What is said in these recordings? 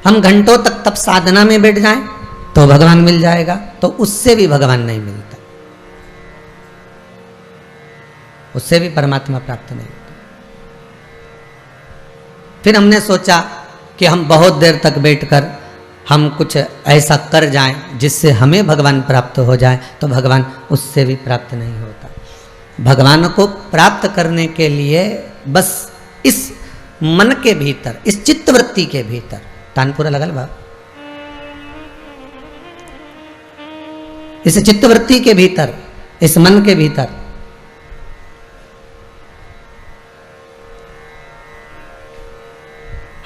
हम घंटों तक तप साधना में बैठ जाएं तो भगवान मिल जाएगा, तो उससे भी भगवान नहीं मिलता, उससे भी परमात्मा प्राप्त नहीं होता। फिर हमने सोचा कि हम बहुत देर तक बैठकर हम कुछ ऐसा कर जाएं जिससे हमें भगवान प्राप्त हो जाए, तो भगवान उससे भी प्राप्त नहीं होता। भगवान को प्राप्त करने के लिए बस इस मन के भीतर, इस चित्तवृत्ति के भीतर, तानपुरा लगल बा, इस चित्तवृत्ति के भीतर, इस मन के भीतर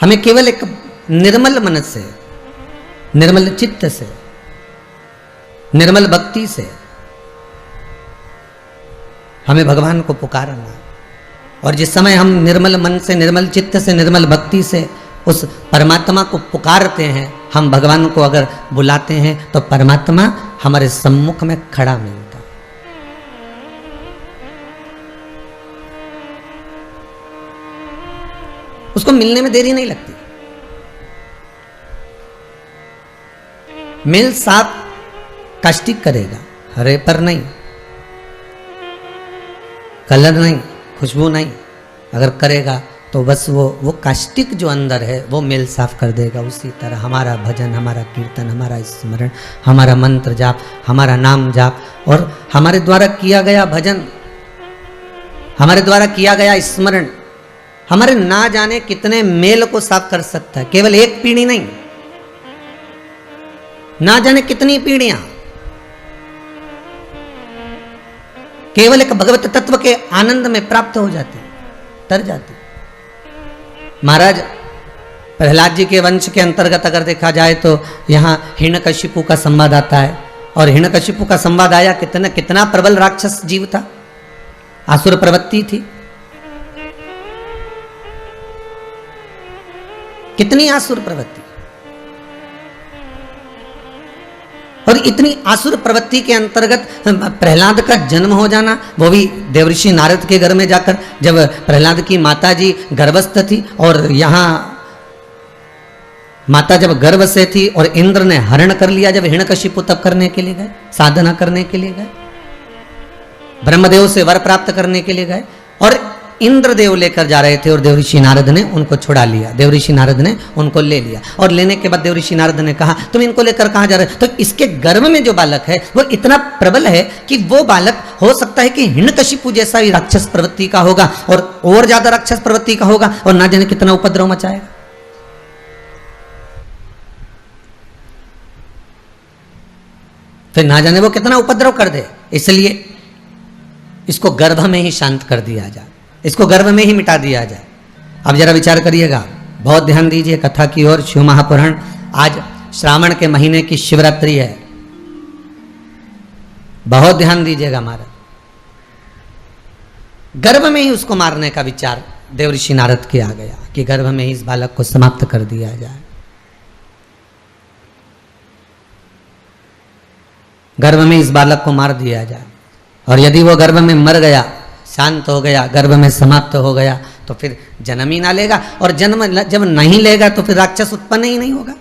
हमें केवल एक निर्मल मन से, निर्मल चित्त से, निर्मल भक्ति से हमें भगवान को पुकारना। और जिस समय हम निर्मल मन से, निर्मल चित्त से, निर्मल भक्ति से उस परमात्मा को पुकारते हैं, हम भगवान को अगर बुलाते हैं तो परमात्मा हमारे सम्मुख में खड़ा मिलता। उसको मिलने में देरी नहीं लगती। मिल साफ कास्टिक करेगा, हरे पर नहीं, कलर नहीं, खुशबू नहीं, अगर करेगा तो बस वो कास्टिक जो अंदर है वो मेल साफ कर देगा। उसी तरह हमारा भजन, हमारा कीर्तन, हमारा स्मरण, हमारा मंत्र जाप, हमारा नाम जाप और हमारे द्वारा किया गया भजन, हमारे द्वारा किया गया स्मरण हमारे ना जाने कितने मेल को साफ कर सकता है। केवल एक पीढ़ी नहीं, ना जाने कितनी पीढ़ियां केवल एक भगवत तत्व के आनंद में प्राप्त हो जाती, तर जाती। महाराज प्रहलाद जी के वंश के अंतर्गत अगर देखा जाए तो यहाँ हिरण्यकशिपु का संवाद आता है, और हिरण्यकशिपु का संवाद आया कितना प्रबल राक्षस जीव था, आसुर प्रवृत्ति थी, कितनी आसुर प्रवृत्ति। और इतनी आसुर प्रवृत्ति के अंतर्गत प्रहलाद का जन्म हो जाना, वो भी देवर्षि नारद के घर में जाकर, जब प्रहलाद की माता जी गर्भस्थ थी और यहाँ माता जब गर्भ से थी और इंद्र ने हरण कर लिया, जब हिरण्यकशिपु तप करने के लिए गए, साधना करने के लिए गए, ब्रह्मदेव से वर प्राप्त करने के लिए गए, और इंद्रदेव लेकर जा रहे थे और देवऋषि नारद ने उनको छुड़ा लिया। देवऋषि नारद ने उनको ले लिया, और लेने के बाद देवऋषि नारद ने कहा तुम इनको लेकर कहाँ जा रहे हो? तो इसके गर्भ में जो बालक है वो इतना प्रबल है कि वो बालक हो सकता है कि हिरण्यकशिपु जैसा ही राक्षस प्रवृत्ति का होगा, और ज्यादा राक्षस प्रवृत्ति का होगा, और ना जाने कितना उपद्रव मचाएगा। फिर ना जाने वो कितना उपद्रव कर दे, इसलिए इसको गर्भ में ही शांत कर दिया जाए, इसको गर्भ में ही मिटा दिया जाए। अब जरा विचार करिएगा, बहुत ध्यान दीजिए कथा की ओर। शिव महापुराण, आज श्रावण के महीने की शिवरात्रि है, बहुत ध्यान दीजिएगा महाराज। गर्भ में ही उसको मारने का विचार देवऋषि नारद के आ गया कि गर्भ में ही इस बालक को समाप्त कर दिया जाए, गर्भ में इस बालक को मार दिया जाए। और यदि वो गर्भ में मर गया, शांत हो गया, गर्भ में समाप्त हो गया, तो फिर जन्म ही ना लेगा, और जन्म जब नहीं लेगा तो फिर राक्षस उत्पन्न ही नहीं होगा,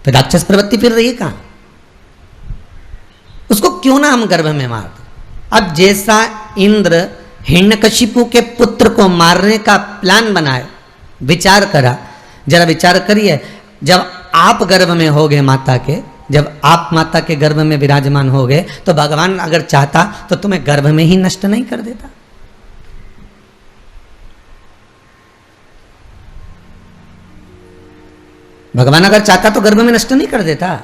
फिर राक्षस प्रवृत्ति फिर रही कहां? उसको क्यों ना हम गर्भ में मार दें। अब जैसा इंद्र हिरण्यकशिपु के पुत्र को मारने का प्लान बनाए, विचार करा, जरा विचार करिए, जब आप गर्भ में हो गए माता के, जब आप माता के गर्भ में विराजमान हो गए, तो भगवान अगर चाहता तो तुम्हें गर्भ में ही नष्ट नहीं कर देता? भगवान अगर चाहता तो गर्भ में नष्ट नहीं कर देता,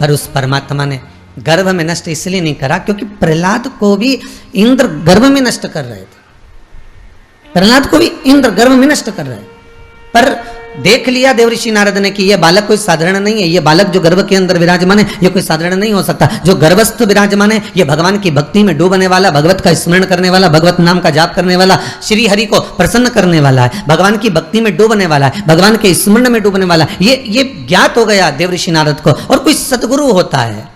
पर उस परमात्मा ने गर्भ में नष्ट इसलिए नहीं करा क्योंकि प्रहलाद को भी इंद्र गर्भ में नष्ट कर रहे थे, प्रहलाद को भी इंद्र गर्भ में नष्ट कर रहे, पर देख लिया देवऋषि नारद ने कि यह बालक कोई साधारण नहीं है, यह बालक जो गर्भ के अंदर विराजमान है यह कोई साधारण नहीं हो सकता। जो गर्भस्थ विराजमान है यह भगवान की भक्ति में डूबने वाला, भगवत का स्मरण करने वाला, भगवत नाम का जाप करने वाला, श्री हरि को प्रसन्न करने वाला है, भगवान की भक्ति में डूबने वाला है, भगवान के स्मरण में डूबने वाला है। ये ज्ञात हो गया देवऋषि नारद को। और कोई सदगुरु होता है,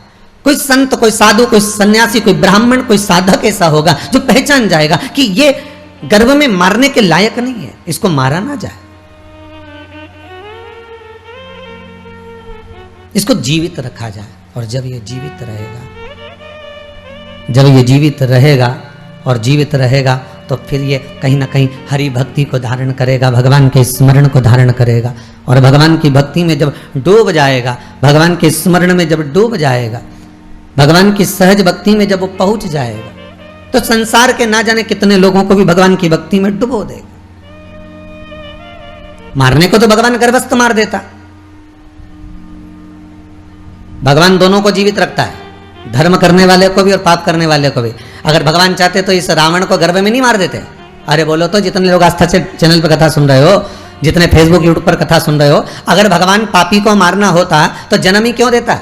कोई संत, कोई साधु, कोई सन्यासी, कोई ब्राह्मण, कोई साधक ऐसा होगा जो पहचान जाएगा कि ये गर्भ में मारने के लायक नहीं है, इसको मारा ना जाए, इसको जीवित रखा जाए। और जब ये जीवित रहेगा, जब ये जीवित रहेगा और जीवित रहेगा तो फिर ये कहीं ना कहीं हरि भक्ति को धारण करेगा, भगवान के स्मरण को धारण करेगा। और भगवान की भक्ति में जब डूब जाएगा, भगवान के स्मरण में जब डूब जाएगा, भगवान की सहज भक्ति में जब वो पहुंच जाएगा, तो संसार के ना जाने कितने लोगों को भी भगवान की भक्ति में डुबो देगा। मारने को तो भगवान गर्भस्थ मार देता, भगवान दोनों को जीवित रखता है, धर्म करने वाले को भी और पाप करने वाले को भी। अगर भगवान चाहते तो इस रावण को गर्भ में नहीं मार देते। अरे बोलो तो, जितने लोग आस्था से चैनल पर कथा सुन रहे हो, जितने फेसबुक यूट्यूब पर कथा सुन रहे हो, अगर भगवान पापी को मारना होता तो जन्म ही क्यों देता?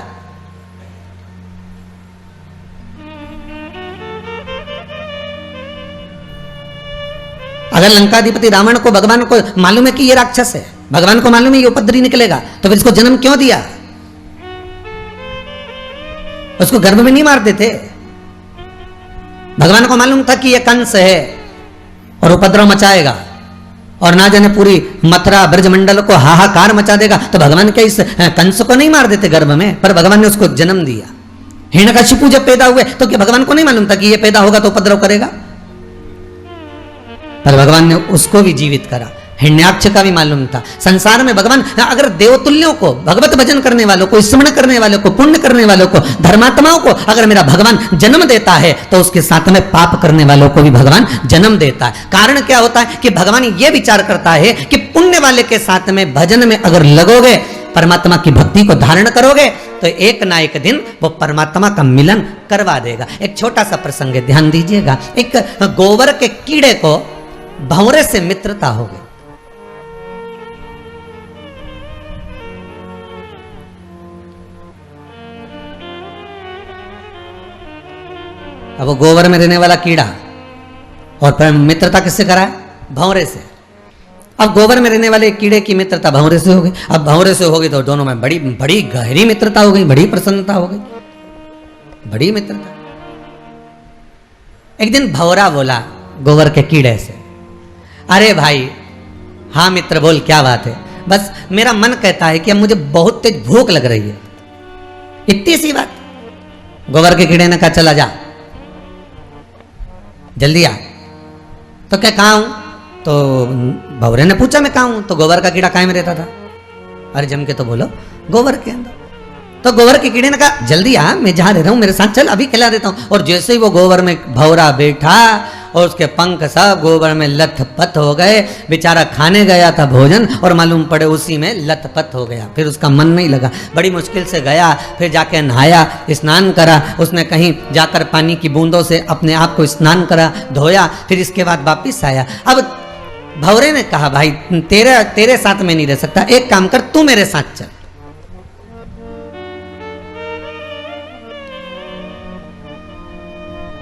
अगर लंकाधिपति रावण को भगवान को मालूम है कि ये राक्षस है, भगवान को मालूम है ये उपद्रवी निकलेगा, तो फिर इसको जन्म क्यों दिया? उसको गर्भ में नहीं मार देते। भगवान को मालूम था कि ये कंस है और उपद्रव मचाएगा और ना जाने पूरी मथुरा ब्रजमंडल को हाहाकार मचा देगा, तो भगवान क्या इस कंस को नहीं मार देते गर्भ में? पर भगवान ने उसको जन्म दिया। हिरण्यकशिपु जब पैदा हुए तो क्या भगवान को नहीं मालूम था कि ये पैदा होगा तो उपद्रव करेगा? पर भगवान ने उसको भी जीवित करा। हिरण्याक्ष का भी मालूम था। संसार में भगवान अगर देवतुल्यों को, भगवत भजन करने वालों को, स्मरण करने वालों को, पुण्य करने वालों को, धर्मात्माओं को अगर मेरा भगवान जन्म देता है तो उसके साथ में पाप करने वालों को भी भगवान जन्म देता है। कारण क्या होता है कि भगवान ये विचार करता है कि पुण्य वाले के साथ में भजन में अगर लगोगे, परमात्मा की भक्ति को धारण करोगे, तो एक ना एक दिन वो परमात्मा का मिलन करवा देगा। एक छोटा सा प्रसंग है, ध्यान दीजिएगा। एक गोबर के कीड़े को भंवरे से मित्रता हो गई। अब वो गोबर में रहने वाला कीड़ा और मित्रता किससे करा है? भंवरे से। अब गोबर में रहने वाले कीड़े की मित्रता भंवरे से हो गई। अब भंवरे से हो गई तो दोनों में बड़ी बड़ी गहरी मित्रता हो गई, बड़ी प्रसन्नता हो गई, बड़ी मित्रता। एक दिन भंवरा बोला गोबर के कीड़े से, अरे भाई, हाँ मित्र बोल, क्या बात है? बस मेरा मन कहता है कि अब मुझे बहुत तेज भूख लग रही है। इतनी सी बात। गोबर के कीड़े ने कहा चला जा, जल्दी आ। तो क्या कहाँ हूं? तो भंवरे ने पूछा मैं कहाँ हूं? तो गोबर का कीड़ा कहाँ में रहता था? अरे जम के तो बोलो, गोबर के अंदर। तो गोबर के कीड़े ने कहा जल्दी आ, मैं जहां रह रहा हूं मेरे साथ चल, अभी खिला देता हूं। और जैसे ही वो गोबर में भंवरा बैठा और उसके पंख सब गोबर में लथपथ हो गए, बेचारा खाने गया था भोजन और मालूम पड़े उसी में लथपथ हो गया। फिर उसका मन नहीं लगा, बड़ी मुश्किल से गया, फिर जाके नहाया, स्नान करा, उसने कहीं जाकर पानी की बूंदों से अपने आप को स्नान करा, धोया, फिर इसके बाद वापिस आया। अब भंवरे ने कहा भाई तेरे साथ में नहीं रह सकता, एक काम कर, तू मेरे साथ चल।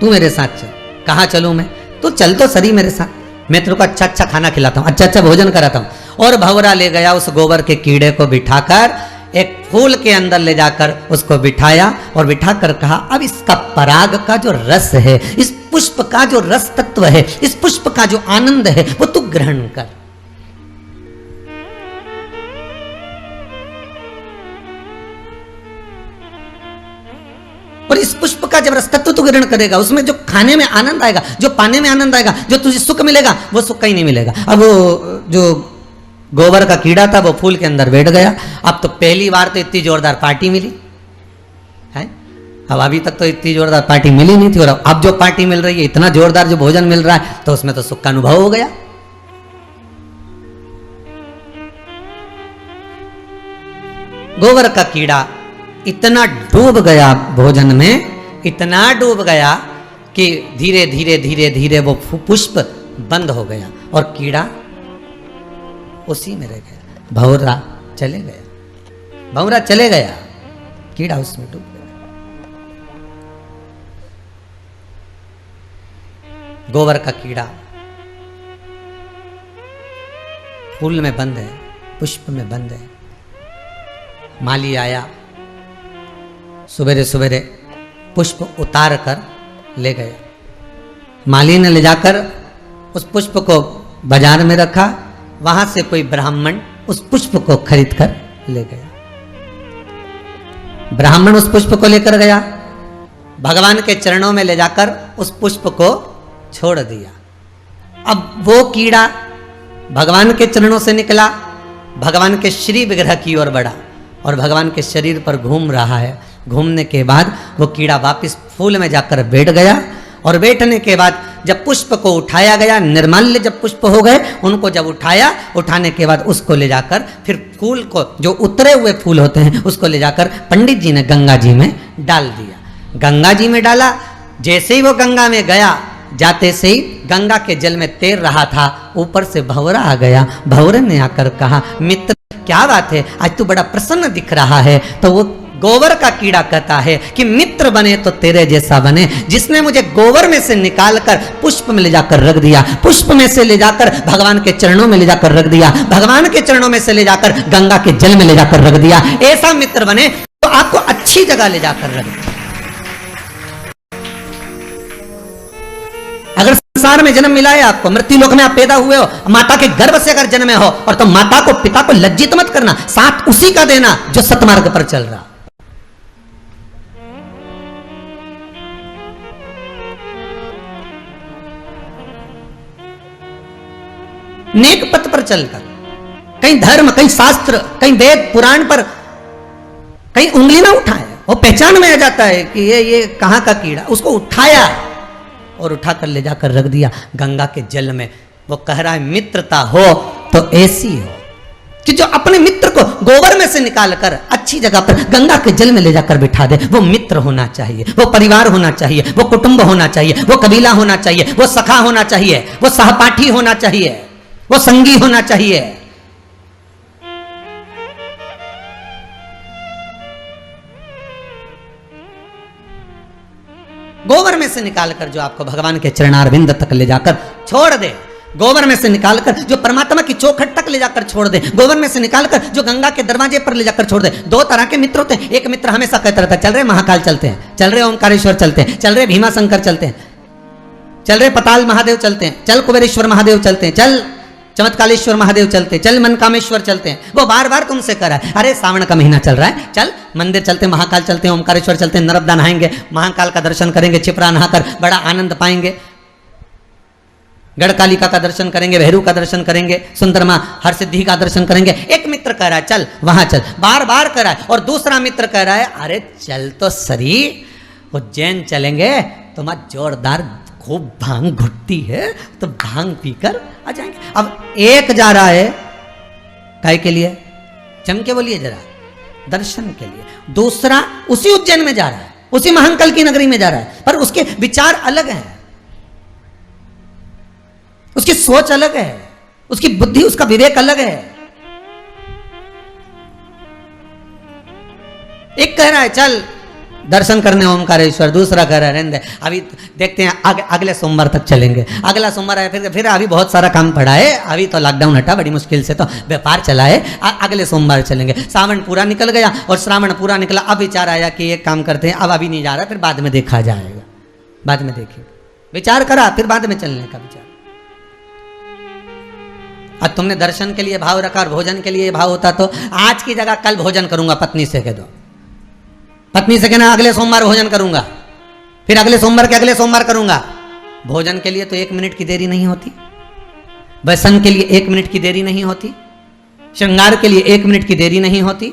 तू मेरे साथ चल। कहाँ चलूं मैं? तो चल तो सही मेरे साथ, मैं तेरे को अच्छा अच्छा खाना खिलाता हूँ, अच्छा अच्छा भोजन कराता हूँ। और भंवरा ले गया उस गोबर के कीड़े को बिठाकर एक फूल के अंदर ले जाकर उसको बिठाया और बिठाकर कहा अब इसका पराग का जो रस है, इस पुष्प का जो रस तत्व है, इस पुष्प का जो आनंद है, वो तू ग्रहण कर। और इस पुष्प का जब रस तत्व तू ग्रहण करेगा, उसमें जो खाने में आनंद आएगा, जो पाने में आनंद आएगा, जो तुझे सुख मिलेगा, वो सुख कहीं नहीं मिलेगा। अब वो जो गोबर का कीड़ा था वो फूल के अंदर बैठ गया। अब तो पहली बार तो इतनी जोरदार पार्टी मिली है। अब अभी तक तो इतनी जोरदार पार्टी मिली नहीं थी, और अब जो पार्टी मिल रही है, इतना जोरदार जो भोजन मिल रहा है, तो उसमें तो सुख का अनुभव हो गया। गोबर का कीड़ा इतना डूब गया भोजन में, इतना डूब गया कि धीरे धीरे धीरे धीरे वो पुष्प बंद हो गया और कीड़ा उसी में रह गया। भंवरा चले गया, भंवरा चले गया, कीड़ा उसमें डूब गया। गोबर का कीड़ा फूल में बंद है, पुष्प में बंद है। माली आया, सवेरे सवेरे पुष्प उतार कर ले गए। माली ने ले जाकर उस पुष्प को बाजार में रखा, वहां से कोई ब्राह्मण उस पुष्प को खरीद कर ले गया। ब्राह्मण उस पुष्प को लेकर गया, भगवान के चरणों में ले जाकर उस पुष्प को छोड़ दिया। अब वो कीड़ा भगवान के चरणों से निकला, भगवान के श्री विग्रह की ओर बढ़ा और भगवान के शरीर पर घूम रहा है। घूमने के बाद वो कीड़ा वापस फूल में जाकर बैठ गया और बैठने के बाद जब पुष्प को उठाया गया, निर्माल्य जब पुष्प हो गए, उनको जब उठाया, उठाने के बाद उसको ले जाकर फिर फूल को, जो उतरे हुए फूल होते हैं, उसको ले जाकर पंडित जी ने गंगा जी में डाल दिया। गंगा जी में डाला, जैसे ही वो गंगा में गया, जाते से ही गंगा के जल में तैर रहा था, ऊपर से भंवरा आ गया। भंवरे ने आकर कहा, मित्र क्या बात है, आज तू बड़ा प्रसन्न दिख रहा है। तो वो गोबर का कीड़ा कहता है कि मित्र बने तो तेरे जैसा बने, जिसने मुझे गोबर में से निकालकर पुष्प में ले जाकर रख दिया, पुष्प में से ले जाकर भगवान के चरणों में ले जाकर रख दिया, भगवान के चरणों में से ले जाकर गंगा के जल में ले जाकर रख दिया, ऐसा मित्र बने तो आपको अच्छी जगह ले जाकर रख दिया। अगर संसार में जन्म मिला है आपको, मृत्यु लोक में आप पैदा हुए हो, माता के गर्भ से अगर जन्मे हो, और तो माता को, पिता को लज्जित मत करना, साथ उसी का देना जो सतमार्ग पर चल रहा। नेक पथ पर चलकर, कहीं धर्म, कहीं शास्त्र, कहीं वेद पुराण पर कहीं उंगली ना उठाए, वो पहचान में आ जाता है कि ये कहां का कीड़ा, उसको उठाया और उठाकर ले जाकर रख दिया गंगा के जल में। वो कह रहा है मित्रता हो तो ऐसी हो कि जो अपने मित्र को गोबर में से निकालकर अच्छी जगह पर गंगा के जल में ले जाकर बिठा दे। वो मित्र होना चाहिए, वो परिवार होना चाहिए, वो कुटुंब होना चाहिए, वो कबीला होना चाहिए, वो सखा होना चाहिए, वो सहपाठी होना चाहिए, वो संगी होना चाहिए। गोबर में से निकालकर जो आपको भगवान के चरणारविंद तक ले जाकर छोड़ दे, गोबर में से निकालकर जो परमात्मा की चौखट तक ले जाकर छोड़ दे, गोबर में से निकालकर जो गंगा के दरवाजे पर ले जाकर छोड़ दे। दो तरह के मित्र होते हैं। एक मित्र हमेशा कहता रहता है, चल रहे महाकाल चलते हैं, चल रहे ओंकारेश्वर चलते हैं, चल रहे भीमा शंकर चलते हैं, चल रहे पताल महादेव चलते हैं, चल कुबेरेश्वर महादेव चलते हैं, चल चमत्कालेश्वर महादेव चलते, चल मनकामेश्वर चलते हैं। वो बार बार तुमसे कह रहा है, अरे सावन का महीना चल रहा है, चल मंदिर चलते, महाकाल चलते हैं, ओमकारेश्वर चलते हैं, नर्मदा नहाएंगे, महाकाल का दर्शन करेंगे, छिपरा नहाकर बड़ा आनंद पाएंगे, गढ़कालिका का दर्शन करेंगे, भैरू का दर्शन करेंगे, सुंदरमा हर सिद्धि का दर्शन करेंगे। एक मित्र कह रहा है चल वहां चल, बार बार कह रहा है। और दूसरा मित्र कह रहा है, अरे चल तो सरी, उज्जैन चलेंगे, तुम्हारा जोरदार खूब भांग घुटती है, तो भांग पीकर आ जाएंगे। अब एक जा रहा है काय के लिए, चम के बोलिए जरा, दर्शन के लिए। दूसरा उसी उज्जैन में जा रहा है, उसी महाकाल की नगरी में जा रहा है, पर उसके विचार अलग हैं, उसकी सोच अलग है, उसकी बुद्धि, उसका विवेक अलग है। एक कह रहा है चल दर्शन करने ओमकारेश्वर, दूसरा कह रहा है रहने दे, अभी देखते हैं अगले सोमवार तक चलेंगे, अगला सोमवार है, फिर अभी बहुत सारा काम पड़ा है, अभी तो लॉकडाउन हटा, बड़ी मुश्किल से तो व्यापार चला है, अगले सोमवार चलेंगे। सावन पूरा निकल गया और श्रावण पूरा निकला, अब विचार आया कि एक काम करते हैं, अब अभी नहीं जा रहा, फिर बाद में देखा जाएगा, बाद में देखेंगे। विचार करा, फिर बाद में चलने का विचार। अब तुमने दर्शन के लिए भाव रखा और भोजन के लिए भाव होता तो आज की जगह कल भोजन करूंगा, पत्नी से कह दो, पत्नी से कहना अगले सोमवार भोजन करूंगा, फिर अगले सोमवार के अगले सोमवार करूंगा। भोजन के लिए तो 1 मिनट की देरी नहीं होती, व्यसन के लिए 1 मिनट की देरी नहीं होती, श्रृंगार के लिए 1 मिनट की देरी नहीं होती।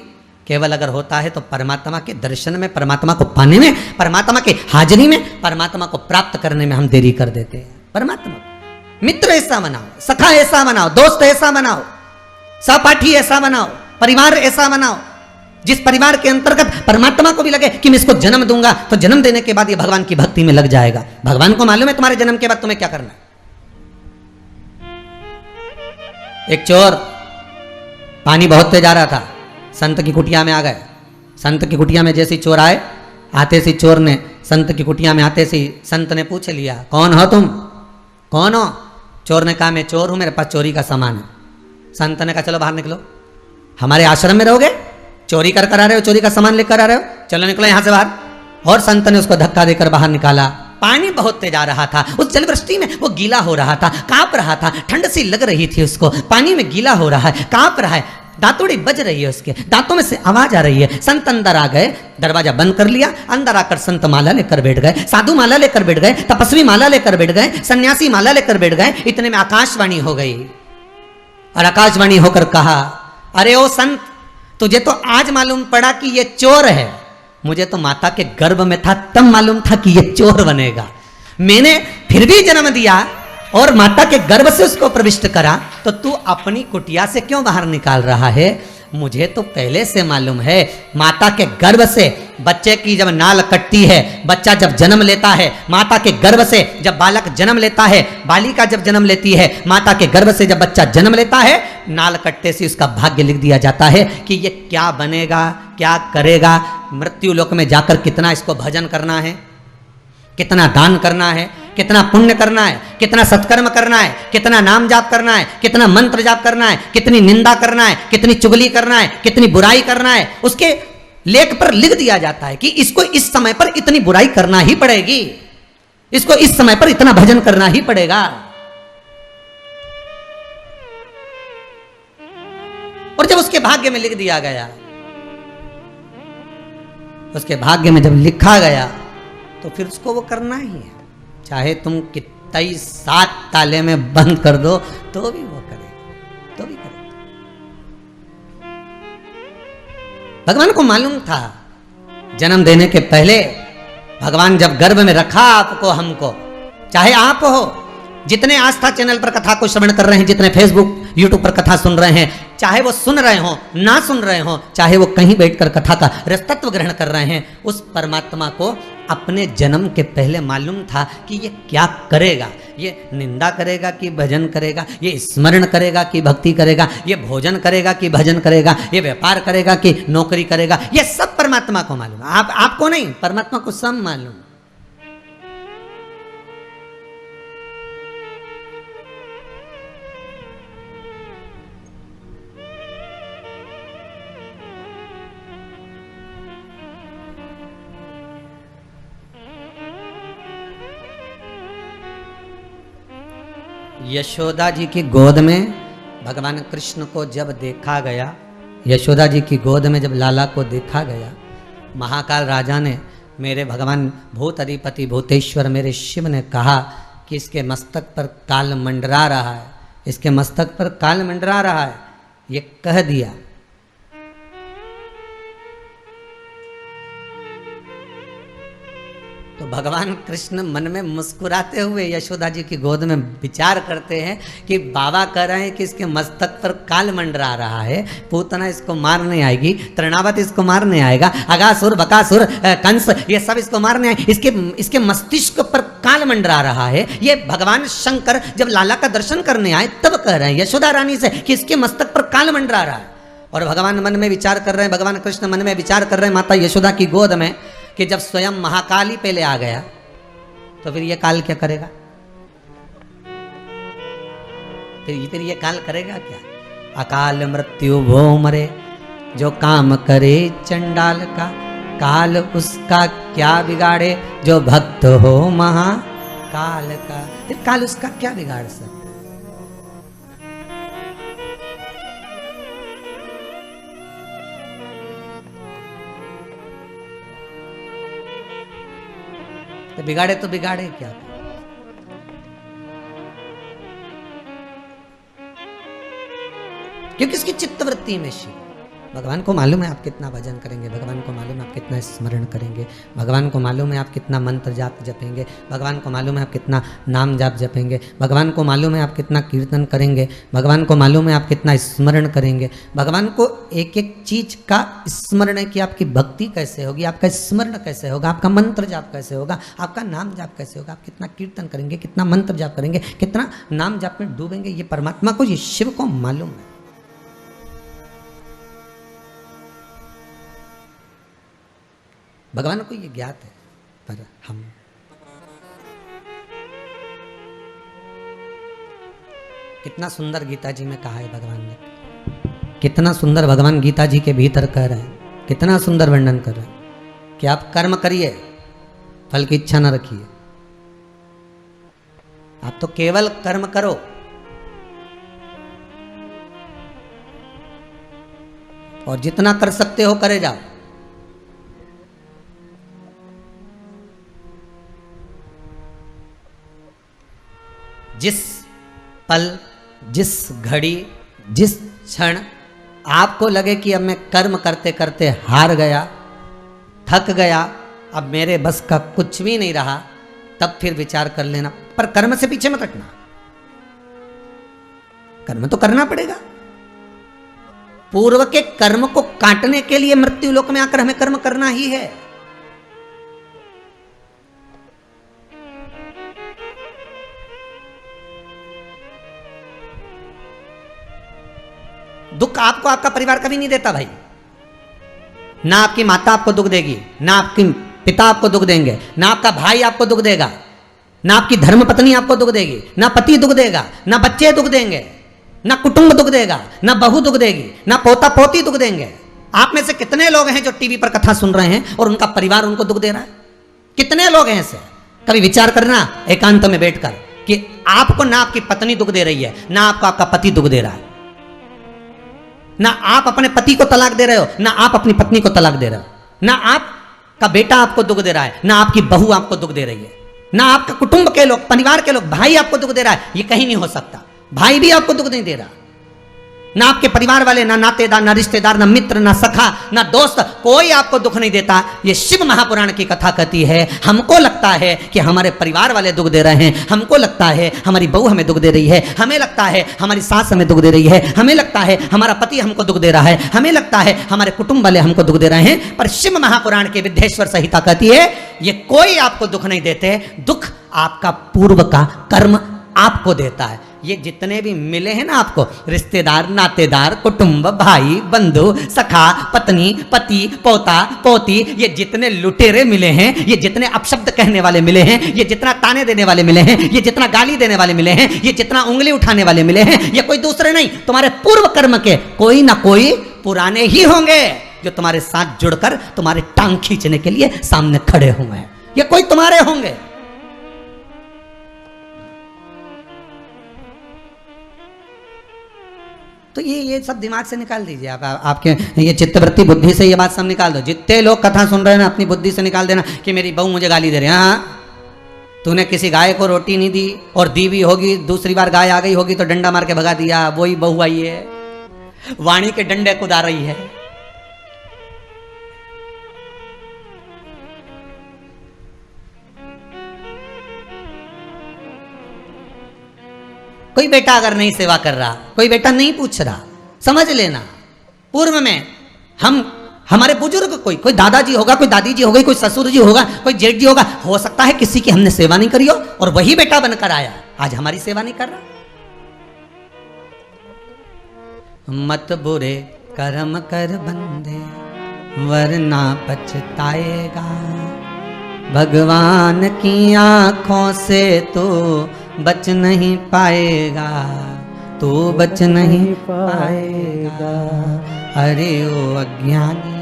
केवल अगर होता है तो परमात्मा के दर्शन में, परमात्मा को पाने में, परमात्मा के हाजिरी में, परमात्मा को प्राप्त करने में हम देरी कर देते हैं। परमात्मा मित्र ऐसा बनाओ, सखा ऐसा बनाओ, दोस्त ऐसा बनाओ, सहपाठी ऐसा बनाओ, परिवार ऐसा बनाओ जिस परिवार के अंतर्गत परमात्मा को भी लगे कि मैं इसको जन्म दूंगा, तो जन्म देने के बाद ये भगवान की भक्ति में लग जाएगा। भगवान को मालूम है तुम्हारे जन्म के बाद तुम्हें क्या करना है। एक चोर पानी बहुत तेज आ रहा था, संत की कुटिया में आ गए। संत की कुटिया में जैसे चोर आए, आते से चोर ने संत की कुटिया में आते से संत ने पूछ लिया, कौन हो तुम, कौन हो? चोर ने कहा मैं चोर हूं, मेरे पास चोरी का सामान है। संत ने कहा चलो बाहर निकलो, हमारे आश्रम में रहोगे, चोरी कर आ रहे हो, चोरी का सामान लेकर आ रहे हो, चलो निकलो यहां से बाहर। और संत ने उसको धक्का देकर बाहर निकाला, पानी बहुत तेज आ रहा था, उस जलवृष्टि में वो गीला हो रहा था, कांप रहा था, ठंड सी लग रही थी उसको, पानी में गीला हो रहा है, कांप रहा है, दांतोड़ी बज रही है, उसके दांतों में से आवाज आ रही है। संत अंदर आ गए, दरवाजा बंद कर लिया, अंदर आकर संत माला लेकर बैठ गए, साधु माला लेकर बैठ गए, तपस्वी माला लेकर बैठ गए, सन्यासी माला लेकर बैठ गए। इतने में आकाशवाणी हो गई और आकाशवाणी होकर कहा, अरे ओ संत, तुझे तो आज मालूम पड़ा कि ये चोर है, मुझे तो माता के गर्भ में था तब मालूम था कि ये चोर बनेगा। मैंने फिर भी जन्म दिया और माता के गर्भ से उसको प्रविष्ट करा, तो तू अपनी कुटिया से क्यों बाहर निकाल रहा है? मुझे तो पहले से मालूम है, माता के गर्भ से बच्चे की जब नाल कटती है, बच्चा जब जन्म लेता है, माता के गर्भ से जब बालक जन्म लेता है, बालिका जब जन्म लेती है, माता के गर्भ से जब बच्चा जन्म लेता है, नाल कटते से उसका भाग्य लिख दिया जाता है कि ये क्या बनेगा, क्या करेगा, मृत्यु लोक में जाकर कितना इसको भजन करना है, कितना दान करना है, कितना पुण्य करना है, कितना सत्कर्म करना है, कितना नाम जाप करना है, कितना मंत्र जाप करना है, कितनी निंदा करना है, कितनी चुगली करना है, कितनी बुराई करना है, उसके लेख पर लिख दिया जाता है कि इसको इस समय पर इतनी बुराई करना ही पड़ेगी, इसको इस समय पर इतना भजन करना ही पड़ेगा। और जब उसके भाग्य में लिख दिया गया, उसके भाग्य में जब लिखा गया, तो फिर उसको वो करना ही है, चाहे तुम कितना ही 7 ताले में बंद कर दो तो भी वो करेगा, तो भी करेगा। भगवान को मालूम था जन्म देने के पहले, भगवान जब गर्भ में रखा आपको, हमको, चाहे आप हो जितने आस्था चैनल पर कथा को श्रवण कर रहे हैं, जितने फेसबुक यूट्यूब पर कथा सुन रहे हैं, चाहे वो सुन रहे हो ना सुन रहे हो, चाहे वो कहीं बैठकर कथा का रसतत्व ग्रहण कर रहे हैं, उस परमात्मा को अपने जन्म के पहले मालूम था कि ये क्या करेगा, ये निंदा करेगा कि भजन करेगा, ये स्मरण करेगा कि भक्ति करेगा, ये भोजन करेगा कि भजन करेगा, ये व्यापार करेगा कि नौकरी करेगा, ये सब परमात्मा को मालूम है। आपको नहीं, परमात्मा को सब मालूम। यशोदा जी की गोद में भगवान कृष्ण को जब देखा गया, यशोदा जी की गोद में जब लाला को देखा गया, महाकाल राजा ने, मेरे भगवान भूत अधिपति भूतेश्वर मेरे शिव ने कहा कि इसके मस्तक पर काल मंडरा रहा है, इसके मस्तक पर काल मंडरा रहा है, ये कह दिया। तो भगवान कृष्ण मन में मुस्कुराते हुए यशोदा जी की गोद में विचार करते हैं कि बाबा कह रहे हैं कि इसके मस्तक पर काल मंडरा रहा है, पूतना इसको मारने आएगी, तृणावत इसको मारने आएगा, अगासुर बकासुर कंस ये सब इसको मारने आए, इसके मस्तिष्क पर काल मंडरा रहा है। ये भगवान शंकर जब लाला का दर्शन करने आए तब कह रहे हैं यशोदा रानी से कि इसके मस्तक पर काल मंडरा रहा है। और भगवान मन में विचार कर रहे हैं, भगवान कृष्ण मन में विचार कर रहे हैं माता यशोदा की गोद में कि जब स्वयं महाकाल ही पहले आ गया तो फिर ये काल क्या करेगा, फिर ये काल करेगा क्या? अकाल मृत्यु भो मरे जो काम करे चंडाल का, काल उसका क्या बिगाड़े जो भक्त हो महाकाल का। फिर काल उसका क्या बिगाड़ सकता? तो बिगाड़े तो बिगाड़े क्या? क्योंकि इसकी चित्तवृत्ति में शिव, भगवान को मालूम है आप कितना भजन करेंगे, भगवान को मालूम है आप कितना स्मरण करेंगे, भगवान को मालूम है आप कितना मंत्र जाप जपेंगे, भगवान को मालूम है आप कितना नाम जाप जपेंगे, भगवान को मालूम है आप कितना कीर्तन करेंगे, भगवान को मालूम है आप कितना स्मरण करेंगे। भगवान को एक एक चीज का स्मरण है कि आपकी भक्ति कैसे होगी, आपका स्मरण कैसे होगा, आपका मंत्र जाप कैसे होगा, आपका नाम जाप कैसे होगा, आप कितना कीर्तन करेंगे, कितना मंत्र जाप करेंगे, कितना नाम जाप में डूबेंगे। ये परमात्मा को, ये शिव को मालूम है। भगवान को ये ज्ञात है, पर हम कितना सुंदर गीता जी में कहा है भगवान ने, कितना सुंदर भगवान गीता जी के भीतर कह रहे हैं, कितना सुंदर वर्णन कर रहे हैं कि आप कर्म करिए, फल की इच्छा न रखिए, आप तो केवल कर्म करो। और जितना कर सकते हो करे जाओ। जिस पल, जिस घड़ी, जिस क्षण आपको लगे कि अब मैं कर्म करते करते हार गया, थक गया, अब मेरे बस का कुछ भी नहीं रहा, तब फिर विचार कर लेना। पर कर्म से पीछे मत हटना, कर्म तो करना पड़ेगा। पूर्व के कर्म को काटने के लिए मृत्यु लोक में आकर हमें कर्म करना ही है। दुख आपको आपका परिवार कभी नहीं देता भाई। ना आपकी माता आपको दुख देगी, ना आपके पिता आपको दुख देंगे, ना आपका भाई आपको दुख देगा, ना आपकी धर्म पत्नी आपको दुख देगी, ना पति दुख देगा, ना बच्चे दुख देंगे, ना कुटुंब दुख देगा, ना बहू दुख देगी, ना पोता पोती दुख देंगे। आप में से कितने लोग हैं जो टीवी पर कथा सुन रहे हैं और उनका परिवार उनको दुख दे रहा है? कितने लोग हैं ऐसे? कभी विचार करना एकांत में बैठकर कि आपको ना आपकी पत्नी दुख दे रही है, ना आपको आपका पति दुख दे रहा है, ना आप अपने पति को तलाक दे रहे हो, ना आप अपनी पत्नी को तलाक दे रहे हो, ना आपका बेटा आपको दुख दे रहा है, ना आपकी बहू आपको दुख दे रही है, ना आपका कुटुंब के लोग, परिवार के लोग, भाई आपको दुख दे रहा है। ये कहीं नहीं हो सकता। भाई भी आपको दुख नहीं दे रहा, ना आपके परिवार वाले, ना नातेदार, ना रिश्तेदार, ना मित्र, ना सखा, ना दोस्त, कोई आपको दुख नहीं देता। ये शिव महापुराण की कथा कहती है। हमको लगता है कि हमारे परिवार वाले दुख दे रहे हैं, हमको लगता है हमारी बहू हमें दुख दे रही है, हमें लगता है हमारी सास हमें दुख दे रही है, हमें लगता है हमारा पति हमको दुख दे रहा है, हमें लगता है हमारे कुटुंब वाले हमको दुख दे रहे हैं। पर शिव महापुराण की विद्येश्वर संहिता कहती है ये कोई आपको दुख नहीं देते। दुख आपका पूर्व का कर्म आपको देता है। ये जितने भी मिले हैं ना आपको, रिश्तेदार, नातेदार, कुटुंब, भाई, बंधु, सखा, पत्नी, पति, पोता, पोती, ये जितने लुटेरे मिले हैं, ये जितने अपशब्द कहने वाले मिले हैं, ये जितना ताने देने वाले मिले हैं, ये जितना गाली देने वाले मिले हैं, ये जितना उंगली उठाने वाले मिले हैं, ये कोई दूसरे नहीं, तुम्हारे पूर्व कर्म के कोई ना कोई पुराने ही होंगे जो तुम्हारे साथ जुड़कर तुम्हारे टांग खींचने के लिए सामने खड़े हुए हैं। ये कोई तुम्हारे होंगे। तो ये सब दिमाग से निकाल दीजिए आप। आपके ये चित्तवृत्ति बुद्धि से ये बात सब निकाल दो। जितने लोग कथा सुन रहे हैं ना, अपनी बुद्धि से निकाल देना कि मेरी बहू मुझे गाली दे रही है। हाँ, तूने किसी गाय को रोटी नहीं दी और दी भी होगी, दूसरी बार गाय आ गई होगी तो डंडा मार के भगा दिया, वही बहू आई है, वाणी के डंडे कुदा रही है। कोई बेटा अगर नहीं सेवा कर रहा, कोई बेटा नहीं पूछ रहा, समझ लेना पूर्व में हमारे बुजुर्ग कोई दादाजी होगा, कोई दादी जी होगी, कोई ससुर जी होगा, कोई जेठ जी होगा, हो सकता है किसी की हमने सेवा नहीं करी हो और वही बेटा बनकर आया, आज हमारी सेवा नहीं कर रहा। मत बुरे कर्म कर बंदे वरना पछताएगा, भगवान की आंखों से तो बच नहीं पाएगा, तू बच नहीं पाएगा। अरे ओ अज्ञानी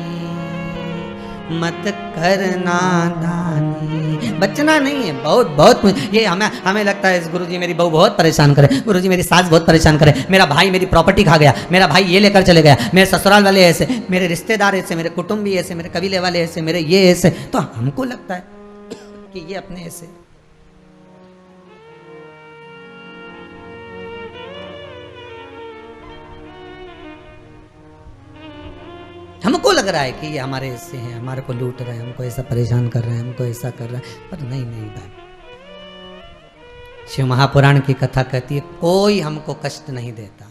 मत करना दानी। बचना नहीं है, बहुत ये हमें लगता है गुरुजी मेरी बहू बहुत परेशान करे, गुरुजी मेरी सास बहुत परेशान करे, मेरा भाई मेरी प्रॉपर्टी खा गया, मेरा भाई ये लेकर चले गया, मेरे ससुराल वाले ऐसे, मेरे रिश्तेदार ऐसे, मेरे कुटुंबी ऐसे, मेरे कबीले वाले ऐसे, मेरे ये ऐसे। तो हमको लगता है कि ये अपने ऐसे। हमको लग रहा है कि ये हमारे ऐसे हैं, हमारे को लूट रहे हैं, हमको ऐसा परेशान कर रहे हैं, हमको ऐसा कर रहे हैं, पर नहीं भाई। शिव महापुराण की कथा कहती है कोई हमको कष्ट नहीं देता।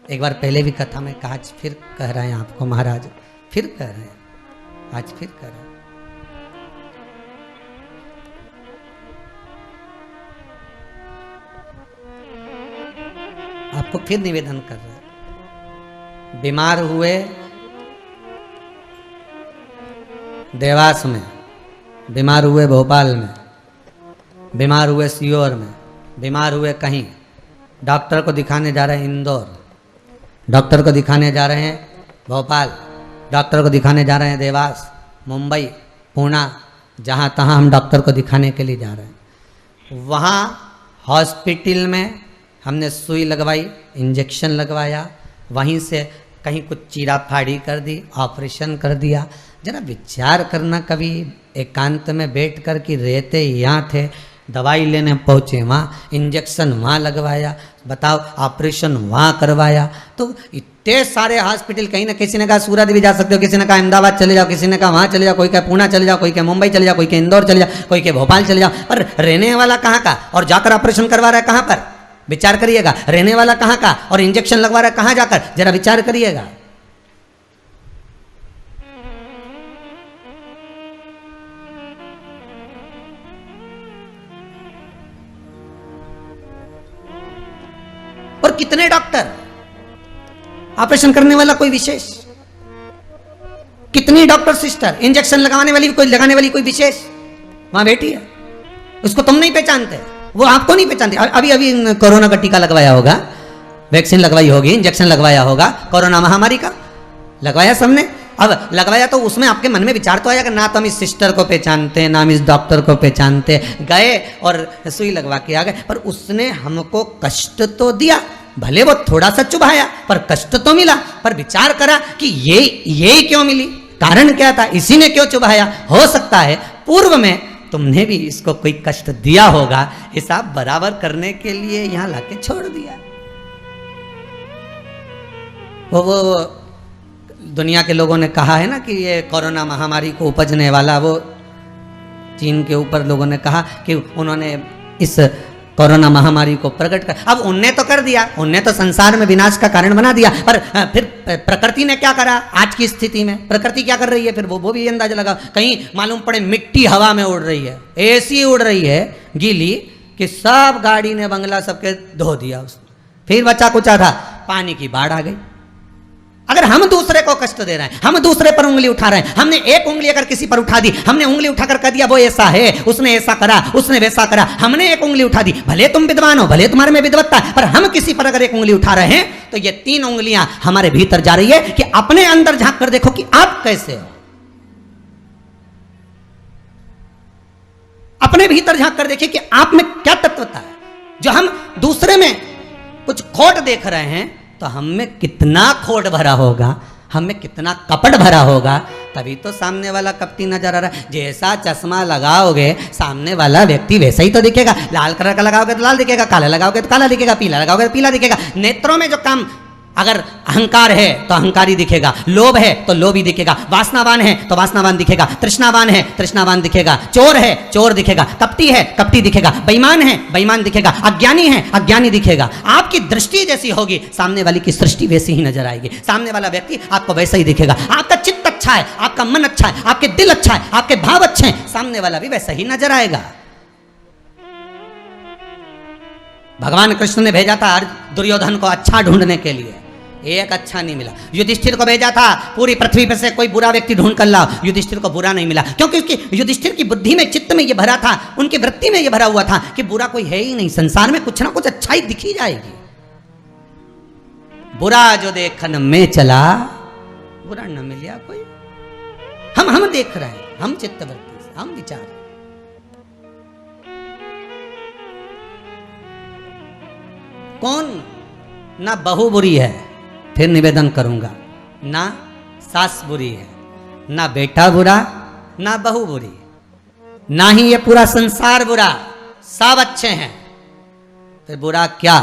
एक बार पहले भी कथा में कहा, आज फिर कह रहे हैं आपको महाराज, फिर कह रहे हैं, आज फिर कह रहे हैं। आपको फिर निवेदन कर रहे हैं। बीमार हुए देवास में, बीमार हुए भोपाल में, बीमार हुए सीहोर में, बीमार हुए कहीं, डॉक्टर को दिखाने जा रहे हैं इंदौर, डॉक्टर को दिखाने जा रहे हैं भोपाल, डॉक्टर को दिखाने जा रहे हैं देवास, मुंबई, पुणे, जहाँ तहाँ हम डॉक्टर को दिखाने के लिए जा रहे हैं। वहाँ हॉस्पिटल में हमने सुई लगवाई, इंजेक्शन लगवाया, वहीं से कहीं कुछ चीरा फाड़ी कर दी, ऑपरेशन कर दिया। जरा विचार करना, कभी एकांत में बैठ कर कि रहते यहाँ थे, दवाई लेने पहुँचे वहाँ, इंजेक्शन वहाँ लगवाया, बताओ ऑपरेशन वहाँ करवाया। तो इतने सारे हॉस्पिटल, कहीं ना किसी ने कहा सूरत भी जा सकते हो, किसी ने कहा अहमदाबाद चले जाओ, किसी ने कहा वहाँ चले जाओ, कोई कहे पूना चले जाओ, कोई कहे मुंबई चले जाओ, कोई कहे इंदौर चले जाओ, कोई कहे भोपाल चले जाओ। पर रहने वाला कहाँ का और जाकर ऑपरेशन करवा रहा है कहाँ पर? विचार करिएगा। रहने वाला कहाँ का और इंजेक्शन लगवा रहा है कहाँ जाकर? जरा विचार करिएगा। और कितने डॉक्टर, ऑपरेशन करने वाला कोई विशेष, कितनी डॉक्टर सिस्टर, इंजेक्शन लगाने वाली कोई विशेष वहां बैठी है, उसको तुम नहीं पहचानते, वो आपको नहीं पहचानते। अभी अभी कोरोना का टीका लगवाया होगा, वैक्सीन लगवाई होगी, इंजेक्शन लगवाया होगा, कोरोना महामारी का लगवाया सबने। अब लगवाया तो उसमें आपके मन में विचार तो आया कि ना तो हम इस सिस्टर को पहचानते, ना हम इस डॉक्टर को पहचानते, गए और सुई लगवा के आ गए, पर उसने हमको कष्ट तो दिया, भले वो थोड़ा सा चुभाया पर कष्ट तो मिला। पर विचार करा कि ये क्यों मिली, कारण क्या था, इसी ने क्यों चुभाया। हो सकता है पूर्व में तुमने भी इसको कोई कष्ट दिया होगा, हिसाब बराबर करने के लिए यहां लाके छोड़ दिया। वो दुनिया के लोगों ने कहा है ना कि ये कोरोना महामारी को उपजने वाला, वो चीन के ऊपर लोगों ने कहा कि उन्होंने इस कोरोना महामारी को प्रकट कर, अब उनने तो कर दिया, उनने तो संसार में विनाश का कारण बना दिया, पर फिर प्रकृति ने क्या करा आज की स्थिति में, प्रकृति क्या कर रही है फिर वो भी अंदाजा लगा। कहीं मालूम पड़े मिट्टी हवा में उड़ रही है, ऐसी उड़ रही है गीली कि सब गाड़ी ने बंगला सबके धो दिया उसने। फिर बचा कुचा था, पानी की बाढ़ आ गई। अगर हम दूसरे को कष्ट दे रहे हैं, हम दूसरे पर उंगली उठा रहे हैं, हमने एक उंगली अगर किसी पर उठा दी, हमने उंगली उठाकर कह दिया वो ऐसा है, उसने ऐसा करा, उसने वैसा करा, हमने एक उंगली उठा दी, भले तुम विद्वान हो, भले तुम्हारे में विद्वत्ता है, पर हम किसी पर अगर एक उंगली उठा रहे हैं तो ये 3 उंगलियां हमारे भीतर जा रही है कि अपने अंदर झांक कर देखो कि आप कैसे हो। अपने भीतर झांक कर देखिए कि आप में क्या तत्वता है। जो हम दूसरे में कुछ खोट देख रहे हैं तो हम में कितना खोट भरा होगा, हम में कितना कपट भरा होगा, तभी तो सामने वाला कपटी नजर आ रहा है। जैसा चश्मा लगाओगे सामने वाला व्यक्ति वैसा ही तो दिखेगा। लाल कलर का लगाओगे तो लाल दिखेगा, काला लगाओगे तो काला दिखेगा, पीला लगाओगे तो पीला दिखेगा। नेत्रों में जो काम, अगर अहंकार है तो अहंकारी दिखेगा, लोभ है तो लोभी दिखेगा, वासनावान है तो वासनावान दिखेगा, तृष्णावान है तृष्णावान दिखेगा, चोर है चोर दिखेगा, कपटी है कपटी दिखेगा, बेईमान है बेईमान दिखेगा, अज्ञानी है अज्ञानी दिखेगा। आपकी दृष्टि जैसी होगी सामने वाली की सृष्टि वैसी ही नजर आएगी, सामने वाला व्यक्ति आपको वैसा ही दिखेगा। आपका चित्त अच्छा है, आपका मन अच्छा है, आपके दिल अच्छा है, आपके भाव अच्छे हैं, सामने वाला भी वैसा ही नजर आएगा। भगवान कृष्ण ने भेजा था दुर्योधन को अच्छा ढूंढने के लिए, एक अच्छा नहीं मिला। युधिष्ठिर को भेजा था पूरी पृथ्वी पर से कोई बुरा व्यक्ति ढूंढ कर लाओ, युधिष्ठिर को बुरा नहीं मिला, क्योंकि उसकी युधिष्ठिर की बुद्धि में, चित्त में ये भरा था, उनकी वृत्ति में ये भरा हुआ था कि बुरा कोई है ही नहीं, संसार में कुछ ना कुछ अच्छाई दिखी जाएगी। बुरा जो देखन में चला बुरा न मिला कोई। हम देख रहे हैं, हम चित्तवृत्ति से, हम विचार, कौन ना बहू बुरी है, फिर निवेदन करूंगा, ना सास बुरी है, ना बेटा बुरा, ना बहू बुरी, ना ही ये पूरा संसार बुरा, सब अच्छे हैं। फिर बुरा क्या,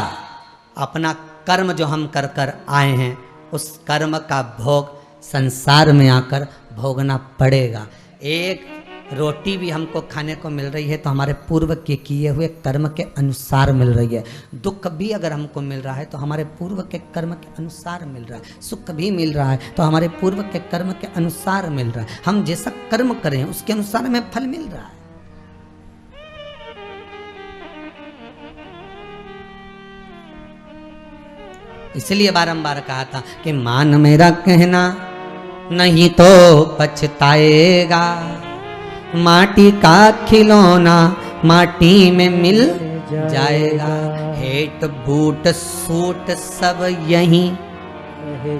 अपना कर्म जो हम कर कर आए हैं उस कर्म का भोग संसार में आकर भोगना पड़ेगा। एक रोटी भी हमको खाने को मिल रही है तो हमारे पूर्व के किए हुए कर्म के अनुसार मिल रही है। दुख भी अगर हमको मिल रहा है तो हमारे पूर्व के कर्म के अनुसार मिल रहा है। सुख भी मिल रहा है तो हमारे पूर्व के कर्म के अनुसार मिल रहा है। हम जैसा कर्म करें उसके अनुसार हमें फल मिल रहा है। इसलिए बारंबार कहा था कि मान मेरा कहना नहीं तो पछताएगा, माटी का खिलौना माटी में मिल जाएगा, हेट बूट सूट सब यहीं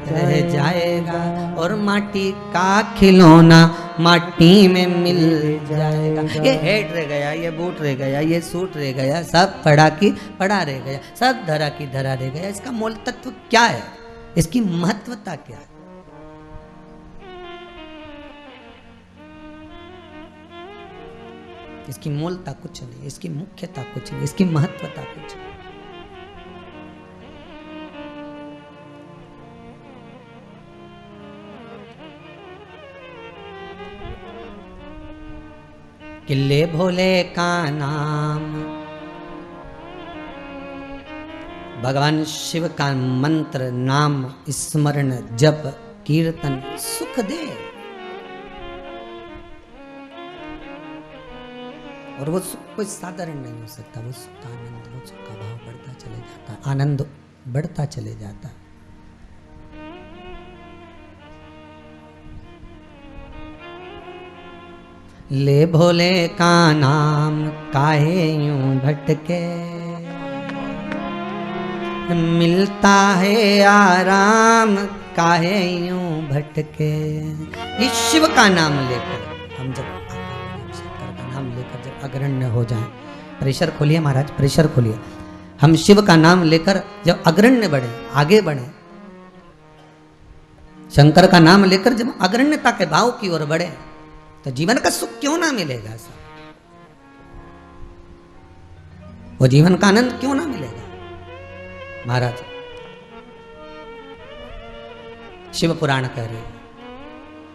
रह जाएगा और माटी का खिलौना माटी में मिल जाएगा। ये हेड रह गया, ये बूट रह गया, ये सूट रह गया, सब पड़ा की पड़ा रह गया, सब धरा की धरा रह गया। इसका मूल तत्व क्या है? इसकी महत्वता क्या है? इसकी मूलता कुछ नहीं, इसकी मुख्यता कुछ नहीं, इसकी महत्वता कुछ नहीं। किले भोले का नाम, भगवान शिव का मंत्र, नाम स्मरण जप कीर्तन सुख दे। और वो सुख कोई साधारण नहीं हो सकता। वो सुख का आनंद, वो सुख का भाव बढ़ता चले जाता, आनंद बढ़ता चले जाता। ले भोले का नाम काहे यूं भटके, मिलता है आराम काहे यूं भटके। ये शिव का नाम लेकर हम जब शंकर का नाम लेकर जब अग्रण्य हो जाएं, प्रेशर खोलिए महाराज, प्रेशर खोलिए। हम शिव का नाम लेकर जब अग्रण्य बढ़े, आगे बढ़े, शंकर का नाम लेकर जब अग्रण्यता के भाव की ओर बढ़े, तो जीवन का सुख क्यों ना मिलेगा? सब वो जीवन का आनंद क्यों ना मिलेगा? महाराज शिव पुराण कह रहे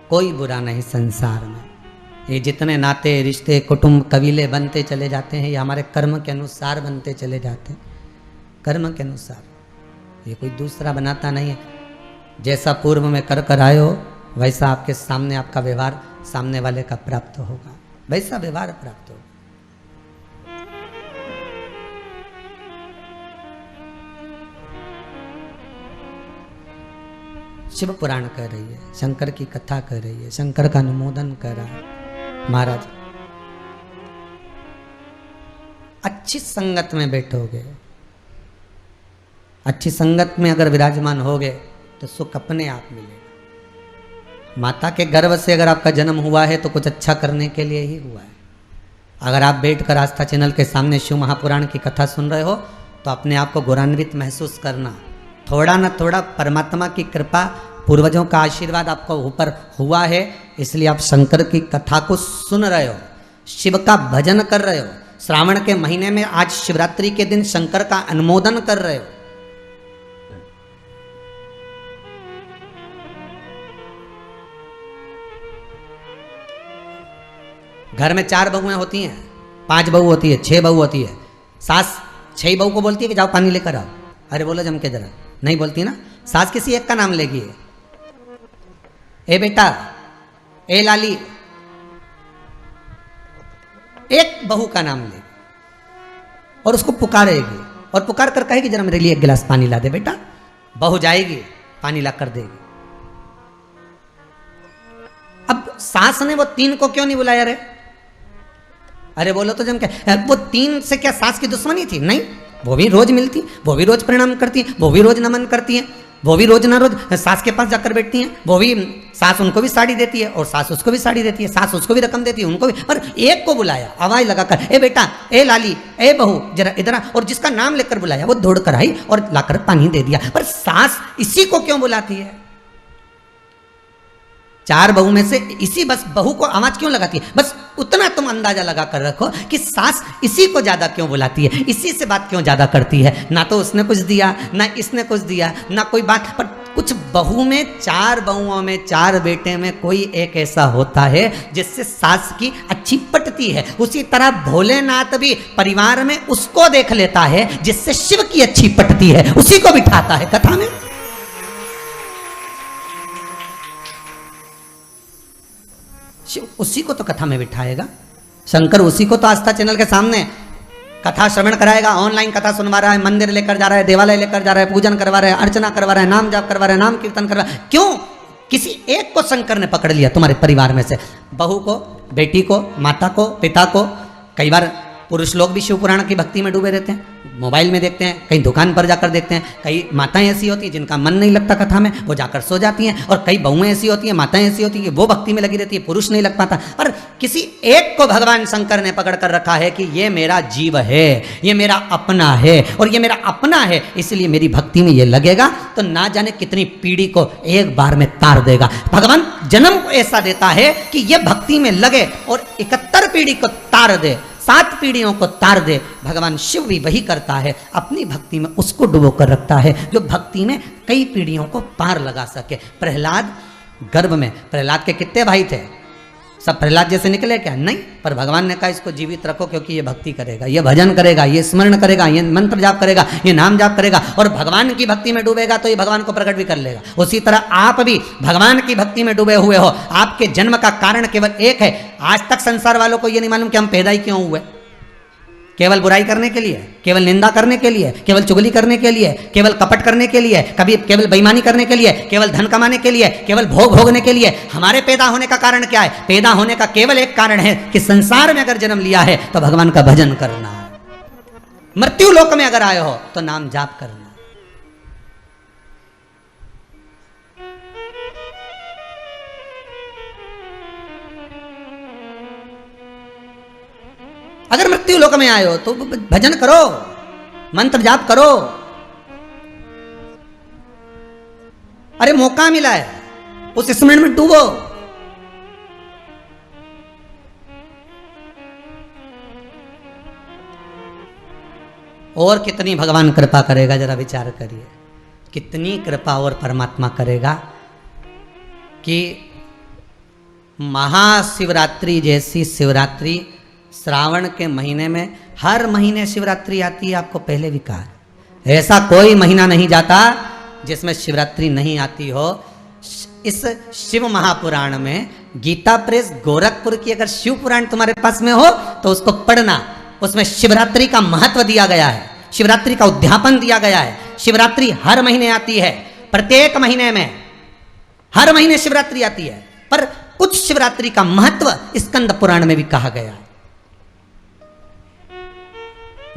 कोई बुरा नहीं संसार में। ये जितने नाते रिश्ते कुटुंब कबीले बनते चले जाते हैं, ये हमारे कर्म के अनुसार बनते चले जाते हैं। कर्म के अनुसार, ये कोई दूसरा बनाता नहीं है। जैसा पूर्व में कर कर आए हो, वैसा आपके सामने आपका व्यवहार सामने वाले का प्राप्त होगा, वैसा व्यवहार प्राप्त होगा। शिव पुराण कह रही है, शंकर की कथा कह रही है, शंकर का अनुमोदन कर रहा है। महाराज अच्छी संगत में बैठोगे, अच्छी संगत में अगर विराजमान होगे तो सुख अपने आप मिलेगा। माता के गर्भ से अगर आपका जन्म हुआ है तो कुछ अच्छा करने के लिए ही हुआ है। अगर आप बैठकर आस्था चैनल के सामने शिव महापुराण की कथा सुन रहे हो तो अपने आप को गौरवान्वित महसूस करना। थोड़ा ना थोड़ा परमात्मा की कृपा, पूर्वजों का आशीर्वाद आपको ऊपर हुआ है, इसलिए आप शंकर की कथा को सुन रहे हो, शिव का भजन कर रहे हो। श्रावण के महीने में आज शिवरात्रि के दिन शंकर का अनुमोदन कर रहे हो। घर में 4 बहुएं होती हैं, 5 बहू होती है, 6 बहू होती है। सास 6 बहू को बोलती है कि जाओ पानी लेकर आओ, अरे बोलो जम के जरा, नहीं बोलती ना। सास किसी एक का नाम लेगी, ए बेटा, ए लाली, एक बहू का नाम लेगी और उसको पुकारेगी और पुकार कर कहेगी जरा मेरे लिए 1 गिलास पानी ला दे बेटा। बहू जाएगी, पानी ला कर देगी। अब सास ने वो 3 को क्यों नहीं बुलाया रे? अरे बोलो तो जम क्या, वो 3 से क्या सास की दुश्मनी थी? नहीं, वो भी रोज मिलती, वो भी रोज प्रणाम करती है, वो भी रोज नमन करती है, वो भी रोज ना रोज सास के पास जाकर बैठती हैं। वो भी, सास उनको भी साड़ी देती है और सास उसको भी साड़ी देती है, सास उसको भी रकम देती है, उनको भी। पर एक को बुलाया आवाज लगाकर, ए बेटा, ए लाली, ए बहू, जरा इधर आ, और जिसका नाम लेकर बुलाया वो दौड़ कर आई और लाकर पानी दे दिया। पर सास इसी को क्यों बुलाती है? 4 बहू में से इसी बस बहू को आवाज क्यों लगाती है? बस उतना तुम अंदाजा लगा कर रखो कि सास इसी को ज्यादा क्यों बुलाती है, इसी से बात क्यों ज्यादा करती है। ना तो उसने कुछ दिया, ना इसने कुछ दिया, ना कोई बात। पर कुछ बहू में, 4 बहुओं में, 4 बेटे में कोई एक ऐसा होता है जिससे सास की अच्छी पटती है। उसी तरह भोलेनाथ भी परिवार में उसको देख लेता है जिससे शिव की अच्छी पटती है, उसी को बिठाता है कथा में। शिव उसी को तो कथा में बिठाएगा, शंकर उसी को तो आस्था चैनल के सामने कथा श्रवण कराएगा। ऑनलाइन कथा सुनवा रहा है, मंदिर लेकर जा रहा है, देवालय लेकर जा रहा है, पूजन करवा रहा है, अर्चना करवा रहा है, नाम जाप करवा रहा है, नाम कीर्तन करवा रहा है। क्यों? किसी एक को शंकर ने पकड़ लिया तुम्हारे परिवार में से, बहू को, बेटी को, माता को, पिता को, कई बार पुरुष लोग भी शिव पुराण की भक्ति में डूबे रहते हैं, मोबाइल में देखते हैं, कहीं दुकान पर जाकर देखते हैं। कई माताएं ऐसी होती हैं जिनका मन नहीं लगता कथा में, वो जाकर सो जाती हैं, और कई बहुएं ऐसी होती हैं, माताएं ऐसी होती हैं कि वो भक्ति में लगी रहती है, पुरुष नहीं लग पाता। और किसी एक को भगवान शंकर ने पकड़ कर रखा है कि ये मेरा जीव है, ये मेरा अपना है, और ये मेरा अपना है, इसलिए मेरी भक्ति में ये लगेगा तो ना जाने कितनी पीढ़ी को एक बार में तार देगा। भगवान जन्म ऐसा देता है कि ये भक्ति में लगे और 71 पीढ़ी को तार दे, 7 पीढ़ियों को तार दे। भगवान शिव भी वही करता है, अपनी भक्ति में उसको डुबो कर रखता है जो भक्ति में कई पीढ़ियों को पार लगा सके। प्रहलाद गर्भ में, प्रहलाद के कितने भाई थे? सब प्रहलाद जैसे निकले क्या? नहीं, पर भगवान ने कहा इसको जीवित रखो क्योंकि ये भक्ति करेगा, ये भजन करेगा, ये स्मरण करेगा, ये मंत्र जाप करेगा, ये नाम जाप करेगा, और भगवान की भक्ति में डूबेगा तो ये भगवान को प्रकट भी कर लेगा। उसी तरह आप भी भगवान की भक्ति में डूबे हुए हो। आपके जन्म का कारण केवल एक है। आज तक संसार वालों को ये नहीं मालूम कि हम पैदा ही क्यों हुए। केवल बुराई करने के लिए, केवल निंदा करने के लिए, केवल चुगली करने के लिए, केवल कपट करने के लिए, कभी केवल बेईमानी करने के लिए, केवल धन कमाने के लिए, केवल भोग भोगने के लिए। हमारे पैदा होने का कारण क्या है? पैदा होने का केवल एक कारण है कि संसार में अगर जन्म लिया है तो भगवान का भजन करना है। मृत्यु लोक में अगर आए हो तो नाम जाप करना। अगर मृत्यु लोक में आए हो तो भजन करो, मंत्र जाप करो। अरे मौका मिला है, उस स्मरण में डूबो। और कितनी भगवान कृपा करेगा, जरा विचार करिए। कितनी कृपा और परमात्मा करेगा कि महाशिवरात्रि जैसी शिवरात्रि श्रावण के महीने में, हर महीने शिवरात्रि आती है, आपको पहले भी कहा, ऐसा कोई महीना नहीं जाता जिसमें शिवरात्रि नहीं आती हो। इस शिव महापुराण में गीता प्रेस गोरखपुर की अगर शिव पुराण तुम्हारे पास में हो तो उसको पढ़ना। उसमें शिवरात्रि का महत्व दिया गया है, शिवरात्रि का उद्यापन दिया गया है। शिवरात्रि हर महीने आती है, प्रत्येक महीने में, हर महीने शिवरात्रि आती है, पर कुछ शिवरात्रि का महत्व स्कंद पुराण में भी कहा गया है।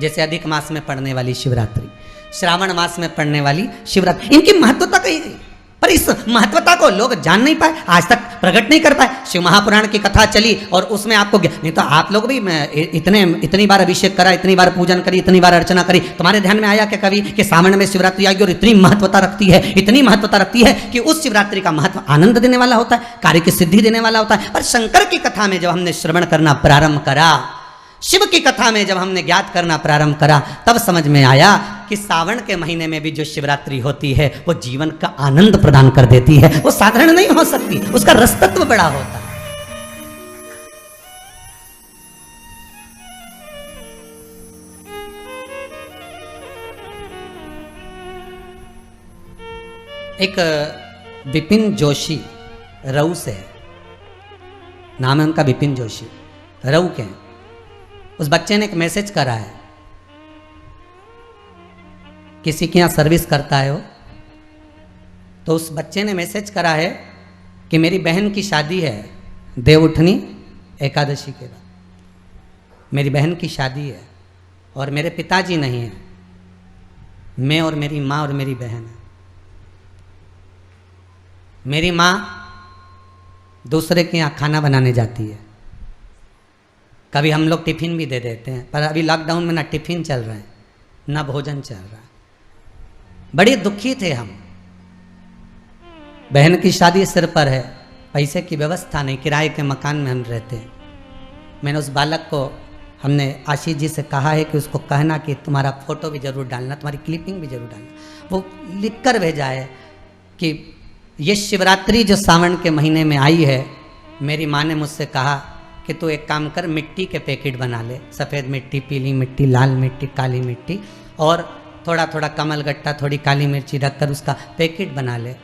जैसे अधिक मास में पड़ने वाली शिवरात्रि, श्रावण मास में पड़ने वाली शिवरात्रि, इनकी महत्वता कही गई, पर इस महत्वता को लोग जान नहीं पाए, आज तक प्रकट नहीं कर पाए। शिव महापुराण की कथा चली और उसमें आपको, नहीं तो आप लोग भी इतनी बार अभिषेक करा, इतनी बार पूजन करी, इतनी बार अर्चना करी, तुम्हारे ध्यान में आया क्या कभी कि सावन में शिवरात्रि आएगी और इतनी महत्वता रखती है, इतनी महत्वता रखती है कि उस शिवरात्रि का महत्व आनंद देने वाला होता है, कार्य की सिद्धि देने वाला होता है। पर शंकर की कथा में जब हमने श्रवण करना प्रारंभ करा, शिव की कथा में जब हमने ज्ञात करना प्रारंभ करा, तब समझ में आया कि सावन के महीने में भी जो शिवरात्रि होती है वो जीवन का आनंद प्रदान कर देती है। वो साधारण नहीं हो सकती, उसका रस तत्व बड़ा होता है। एक विपिन जोशी रऊ से, नाम है उनका विपिन जोशी, रऊ के। उस बच्चे ने एक मैसेज करा है, किसी के यहाँ सर्विस करता है वो, तो उस बच्चे ने मैसेज करा है कि मेरी बहन की शादी है देवउठनी एकादशी के बाद, मेरी बहन की शादी है और मेरे पिताजी नहीं हैं, मैं और मेरी माँ और मेरी बहन है। मेरी माँ दूसरे के यहाँ खाना बनाने जाती है, कभी हम लोग टिफ़िन भी दे देते हैं, पर अभी लॉकडाउन में ना टिफ़िन चल रहा है ना भोजन चल रहा है। बड़े दुखी थे हम, बहन की शादी सिर पर है, पैसे की व्यवस्था नहीं, किराए के मकान में हम रहते हैं। मैंने उस बालक को, हमने आशीष जी से कहा है कि उसको कहना कि तुम्हारा फ़ोटो भी ज़रूर डालना, तुम्हारी क्लिपिंग भी ज़रूर डालना। वो लिख कर भेजा है कि ये शिवरात्रि जो सावन के महीने में आई है, मेरी माँ ने मुझसे कहा कि तू एक काम कर, मिट्टी के पैकेट बना ले, सफ़ेद मिट्टी, पीली मिट्टी, लाल मिट्टी, काली मिट्टी, और थोड़ा थोड़ा कमल गट्टा, थोड़ी काली मिर्ची रखकर उसका पैकेट बना ले।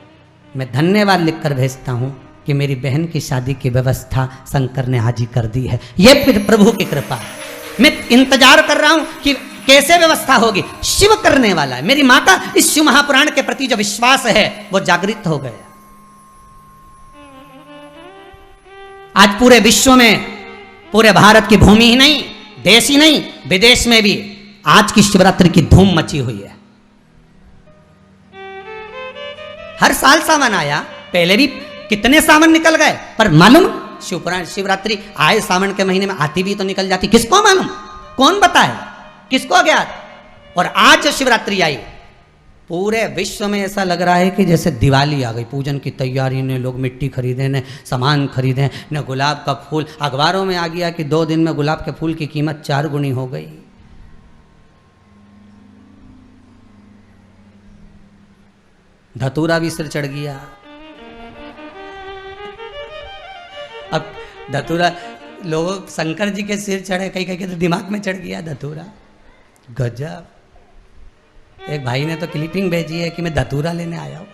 मैं धन्यवाद लिख कर भेजता हूँ कि मेरी बहन की शादी की व्यवस्था शंकर ने आज ही कर दी है। ये फिर प्रभु की कृपा। मैं इंतजार कर रहा हूँ कि कैसे व्यवस्था होगी। शिव करने वाला है। मेरी माँ का इस शिव महापुराण के प्रति जो विश्वास है वो जागृत हो गया। आज पूरे विश्व में, पूरे भारत की भूमि ही नहीं, देश ही नहीं विदेश में भी आज की शिवरात्रि की धूम मची हुई है। हर साल सावन आया, पहले भी कितने सावन निकल गए, पर मालूम शिवपुराण शिवरात्रि आए सावन के महीने में आती भी तो निकल जाती, किसको मालूम, कौन बताए, किसको ज्ञात। और आज जो शिवरात्रि आई पूरे विश्व में ऐसा लग रहा है कि जैसे दिवाली आ गई, पूजन की तैयारी ने लोग मिट्टी खरीदे ने सामान खरीदे ने, गुलाब का फूल अखबारों में आ गया कि 2 दिन में गुलाब के फूल की कीमत 4 गुनी हो गई। धतूरा भी सिर चढ़ गया। अब धतूरा लोग शंकर जी के सिर चढ़े, कहीं कहीं के तो दिमाग में चढ़ गया धतूरा। गजब। एक भाई ने तो क्लिपिंग भेजी है कि मैं धतूरा लेने आया हूं।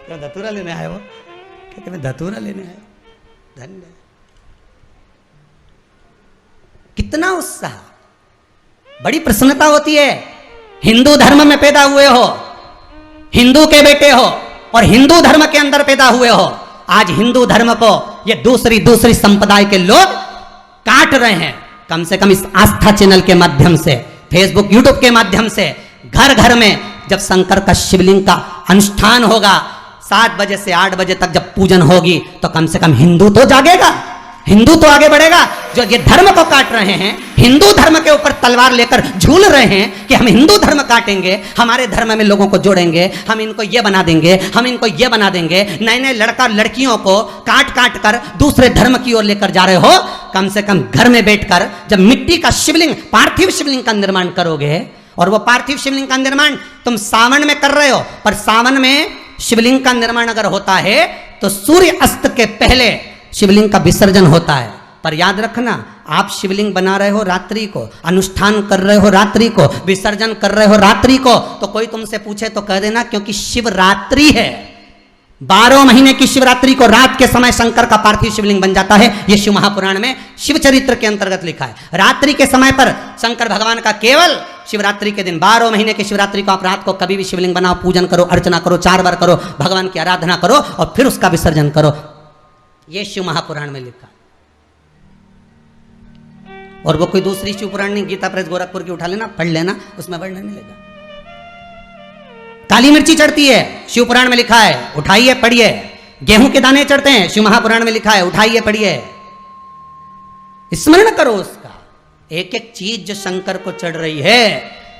क्या धतूरा लेने आया हो? क्या मैं धतूरा लेने आया? धन्य। कितना उत्साह, बड़ी प्रसन्नता होती है। हिंदू धर्म में पैदा हुए हो, हिंदू के बेटे हो और हिंदू धर्म के अंदर पैदा हुए हो। आज हिंदू धर्म को ये दूसरी संप्रदाय के लोग काट रहे हैं। कम से कम इस आस्था चैनल के माध्यम से, फेसबुक यूट्यूब के माध्यम से घर घर में जब शंकर का शिवलिंग का अनुष्ठान होगा, 7 बजे से 8 बजे तक जब पूजन होगी, तो कम से कम हिंदू तो जागेगा, हिंदू तो आगे बढ़ेगा। जो ये धर्म को काट रहे हैं, हिंदू धर्म के ऊपर तलवार लेकर झूल रहे हैं कि हम हिंदू धर्म काटेंगे, हमारे धर्म में लोगों को जोड़ेंगे, हम इनको ये बना देंगे, हम इनको ये बना देंगे। नए नए लड़का लड़कियों को काट काट कर दूसरे धर्म की ओर लेकर जा रहे हो। कम से कम घर में बैठकर जब मिट्टी का शिवलिंग, पार्थिव शिवलिंग का निर्माण करोगे, और वो पार्थिव शिवलिंग का निर्माण तुम सावन में कर रहे हो, पर सावन में शिवलिंग का निर्माण अगर होता है तो सूर्य अस्त के पहले शिवलिंग का विसर्जन होता है। पर याद रखना, आप शिवलिंग बना रहे हो रात्रि को, अनुष्ठान कर रहे हो रात्रि को, विसर्जन कर रहे हो रात्रि को, तो कोई तुमसे पूछे तो कह देना क्योंकि शिवरात्रि है। 12 महीने की शिवरात्रि को रात के समय शंकर का पार्थिव शिवलिंग बन जाता है। यह शिव महापुराण में शिव चरित्र के अंतर्गत लिखा है। रात्रि के समय पर शंकर भगवान का केवल शिवरात्रि के दिन, 12 महीने की शिवरात्रि को आप रात को कभी भी शिवलिंग बनाओ, पूजन करो, अर्चना करो, 4 बार करो, भगवान की आराधना करो और फिर उसका विसर्जन करो। यह शिव महापुराण में लिखा। और वो कोई दूसरी शिव पुराण नहीं, गीता प्रेस गोरखपुर की उठा लेना, पढ़ लेना, उसमें वर्णन मिलेगा। काली मिर्ची चढ़ती है, शिव पुराण में लिखा है, उठाइए पढ़िए। गेहूं के दाने चढ़ते हैं, शिव महापुराण में लिखा है, उठाइए पढ़िए। स्मरण करो उसका। एक एक चीज जो शंकर को चढ़ रही है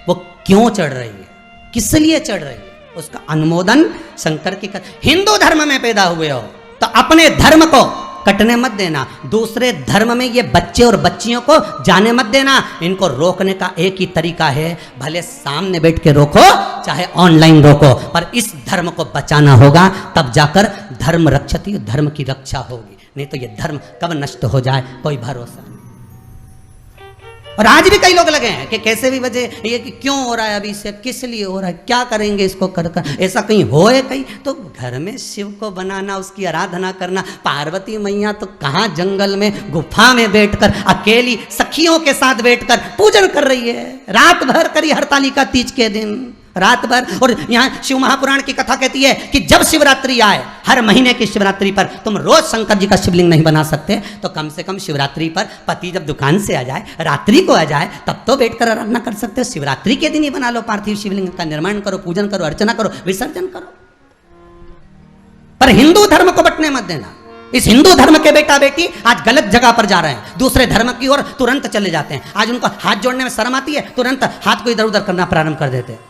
वो क्यों चढ़ रही है, किस लिए चढ़ रही है, उसका अनुमोदन शंकर की कर। हिंदू धर्म में पैदा हुए हो तो अपने धर्म को कटने मत देना। दूसरे धर्म में ये बच्चे और बच्चियों को जाने मत देना। इनको रोकने का एक ही तरीका है, भले सामने बैठ के रोको चाहे ऑनलाइन रोको, पर इस धर्म को बचाना होगा, तब जाकर धर्म रक्षति, धर्म की रक्षा होगी। नहीं तो ये धर्म कब नष्ट हो जाए कोई भरोसा नहीं। और आज भी कई लोग लगे हैं कि कैसे भी वजह ये कि क्यों हो रहा है, अभी से किस लिए हो रहा है, क्या करेंगे इसको कर कर, ऐसा कहीं होए कहीं तो घर में शिव को बनाना, उसकी आराधना करना। पार्वती मैया तो कहाँ जंगल में गुफा में बैठकर अकेली सखियों के साथ बैठकर पूजन कर रही है, रात भर करी हरतालिका तीज के दिन, रात भर। और यहाँ शिव महापुराण की कथा कहती है कि जब शिवरात्रि आए, हर महीने की शिवरात्रि पर तुम रोज शंकर जी का शिवलिंग नहीं बना सकते, तो कम से कम शिवरात्रि पर पति जब दुकान से आ जाए, रात्रि को आ जाए, तब तो बैठकर आराधना कर सकते हो। शिवरात्रि के दिन ही बना लो, पार्थिव शिवलिंग का निर्माण करो, पूजन करो, अर्चना करो, विसर्जन करो। पर हिंदू धर्म को बटने मत देना। इस हिंदू धर्म के बेटा बेटी आज गलत जगह पर जा रहे हैं, दूसरे धर्म की ओर तुरंत चले जाते हैं। आज उनको हाथ जोड़ने में शर्म आती है, तुरंत हाथ को इधर उधर करना प्रारंभ कर देते हैं।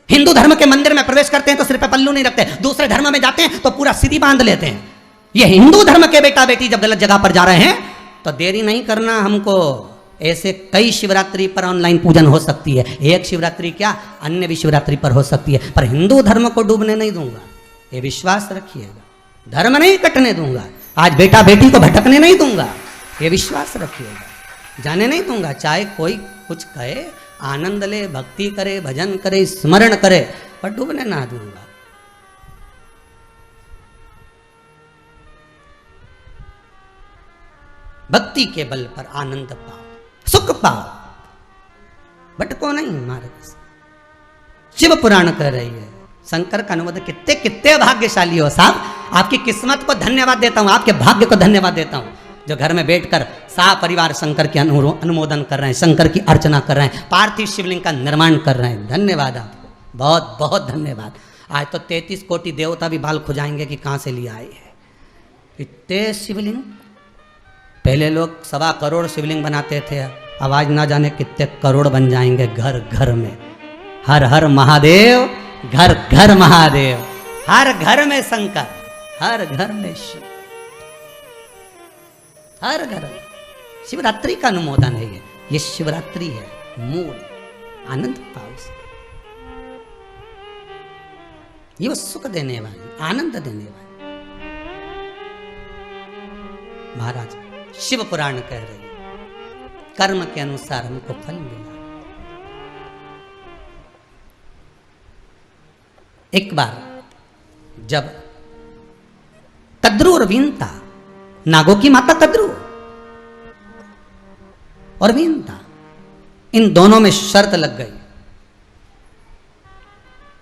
हिंदू धर्म के मंदिर में प्रवेश करते हैं तो सिर पे पल्लू नहीं रखते, दूसरे धर्म में जाते हैं तो पूरा सीधी बांध लेते हैं। ये हिंदू धर्म के बेटा बेटी जब गलत जगह पर जा रहे हैं तो देरी नहीं करना हमको। ऐसे कई शिवरात्रि पर ऑनलाइन पूजन हो सकती है, एक शिवरात्रि क्या अन्य भी शिवरात्रि पर हो सकती है, पर हिंदू धर्म को डूबने नहीं दूंगा, ये विश्वास रखिएगा। धर्म नहीं कटने दूंगा, आज बेटा बेटी को भटकने नहीं दूंगा, ये विश्वास रखिएगा। जाने नहीं दूंगा, चाहे कोई कुछ कहे, आनंद ले, भक्ति करे, भजन करे, स्मरण करे, पर डूबने ना दूंगा। भक्ति के बल पर आनंद पाओ, सुख पाओ, भटको नहीं मार्ग से। शिव पुराण कह रही है, शंकर का अनुमोदन। कितने कितने भाग्यशाली हो साहब, आपकी किस्मत को धन्यवाद देता हूं, आपके भाग्य को धन्यवाद देता हूं। जो घर में बैठकर परिवार शंकर के अनुमोदन कर रहे हैं, शंकर की अर्चना कर रहे हैं, पार्थिव शिवलिंग का निर्माण कर रहे हैं। धन्यवाद आपको, बहुत बहुत धन्यवाद। आज तो 33 कोटि देवता भी बाल खुजाएंगे कि कहाँ से लिया आए है इतने शिवलिंग। पहले लोग 1.25 करोड़ शिवलिंग बनाते थे, आवाज ना जाने कितने करोड़ बन जाएंगे घर घर में। हर हर महादेव, घर घर महादेव, हर घर में शंकर, हर घर में शिव, हर घर में। शिवरात्रि का अनुमोदन है ये शिवरात्रि है, मूल आनंद पाओ से। ये वो सुख देने वाली, आनंद देने वाली। महाराज शिव पुराण कह रही है, कर्म के अनुसार हमको फल मिला। एक बार जब कद्रू और वीनता, नागों की माता कद्रू और वीनता, इन दोनों में शर्त लग गई।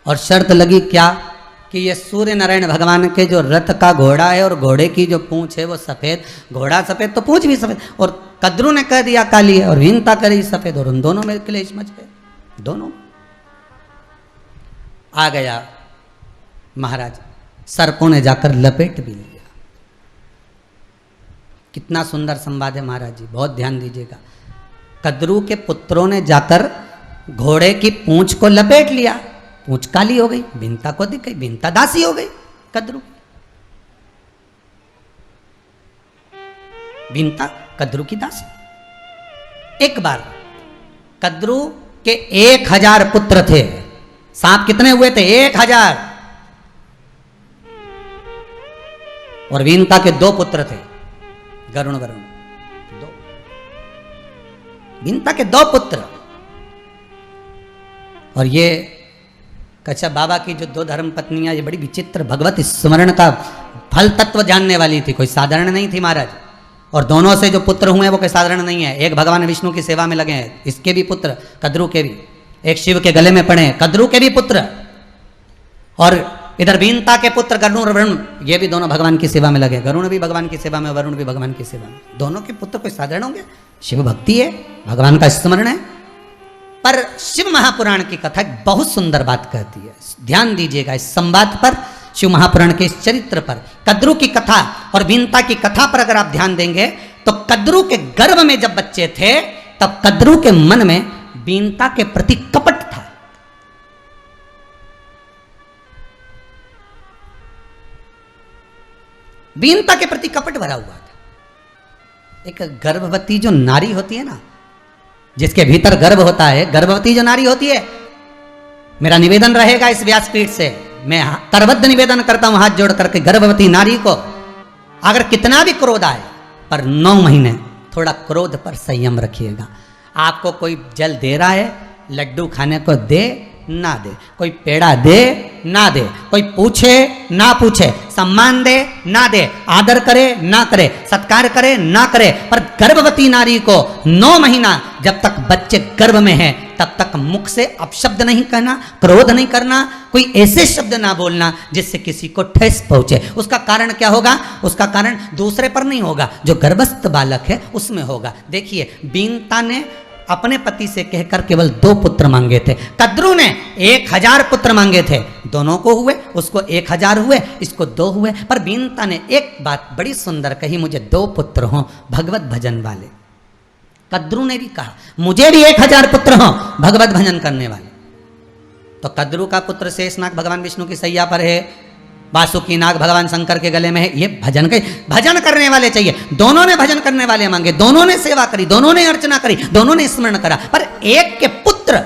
और शर्त लगी क्या कि ये सूर्य नारायण भगवान के जो रथ का घोड़ा है और घोड़े की जो पूंछ है वो सफेद, घोड़ा सफेद तो पूंछ भी सफेद। और कद्रू ने कह दिया काली है और वीनता करी सफेद, और उन दोनों में क्लेश मच गए। दोनों आ गया महाराज, सर्पों ने जाकर लपेट भी लिया। कितना सुंदर संवाद है महाराज जी, बहुत ध्यान दीजिएगा। कद्रू के पुत्रों ने जाकर घोड़े की पूंछ को लपेट लिया, पूंछ काली हो गई, भिन्ता को दिख गई, भिन्ता दासी हो गई कद्रू। भिन्ता कद्रू की दासी। एक बार कद्रू के 1000 पुत्र थे। सांप कितने हुए थे? 1000। और वीनता के 2 पुत्र थे, गरुण वरुण। 2 वीनता के 2 पुत्र। और ये कच्छा बाबा की जो 2 धर्म पत्नियां, ये बड़ी विचित्र भगवत स्मरण का फल तत्व जानने वाली थी, कोई साधारण नहीं थी महाराज। और दोनों से जो पुत्र हुए वो कोई साधारण नहीं है। एक भगवान विष्णु की सेवा में लगे हैं, इसके भी पुत्र, कद्रू के भी। एक शिव के गले में पड़े, कद्रू के भी पुत्र। और इधर वीनता के पुत्र गरुण और वरुण, ये भी दोनों भगवान की सेवा में लगे। गरुण भी भगवान की सेवा में, वरुण भी भगवान की सेवा में। दोनों के पुत्र कोई साधारण होंगे? शिव भक्ति है, भगवान का स्मरण है। पर शिव महापुराण की कथा एक बहुत सुंदर बात कहती है, ध्यान दीजिएगा इस संवाद पर, शिव महापुराण के इस चरित्र पर। कद्रू की कथा और वीनता की कथा पर अगर आप ध्यान देंगे तो कद्रू के गर्भ में जब बच्चे थे तब कद्रू के मन में वीनता के प्रति कपट था। वीनता के प्रति कपट भरा हुआ था। एक गर्भवती जो नारी होती है ना, जिसके भीतर गर्भ होता है, गर्भवती जो नारी होती है, मेरा निवेदन रहेगा इस व्यासपीठ से, मैं करबद्ध निवेदन करता हूं हाथ जोड़ करके, गर्भवती नारी को अगर कितना भी क्रोध आए पर 9 महीने थोड़ा क्रोध पर संयम रखिएगा। आपको कोई जल दे रहा है, लड्डू खाने को दे ना दे, कोई पेड़ा दे ना दे, कोई पूछे ना पूछे, सम्मान दे ना दे, आदर करे ना करे, सत्कार करे ना करे, पर गर्भवती नारी को 9 महीना जब तक बच्चे गर्भ में है तब तक मुख से अपशब्द नहीं कहना, क्रोध नहीं करना, कोई ऐसे शब्द ना बोलना जिससे किसी को ठेस पहुंचे। उसका कारण क्या होगा? उसका कारण दूसरे पर नहीं होगा, जो गर्भस्थ बालक है उसमें होगा। देखिए वीनता ने अपने पति से कहकर केवल 2 पुत्र मांगे थे, कद्रू ने 1000 पुत्र मांगे थे। दोनों को हुए, उसको 1000 हुए, इसको 2 हुए। पर वीनता ने एक बात बड़ी सुंदर कही, मुझे 2 पुत्र हों भगवत भजन वाले। कद्रू ने भी कहा मुझे भी 1000 पुत्र हों भगवत भजन करने वाले। तो कद्रू का पुत्र शेषनाग भगवान विष्णु की सैया पर है, वासुकी नाग भगवान शंकर के गले में है। ये भजन करने वाले चाहिए। दोनों ने भजन करने वाले मांगे, दोनों ने सेवा करी, दोनों ने अर्चना करी, दोनों ने स्मरण करा। पर एक के पुत्र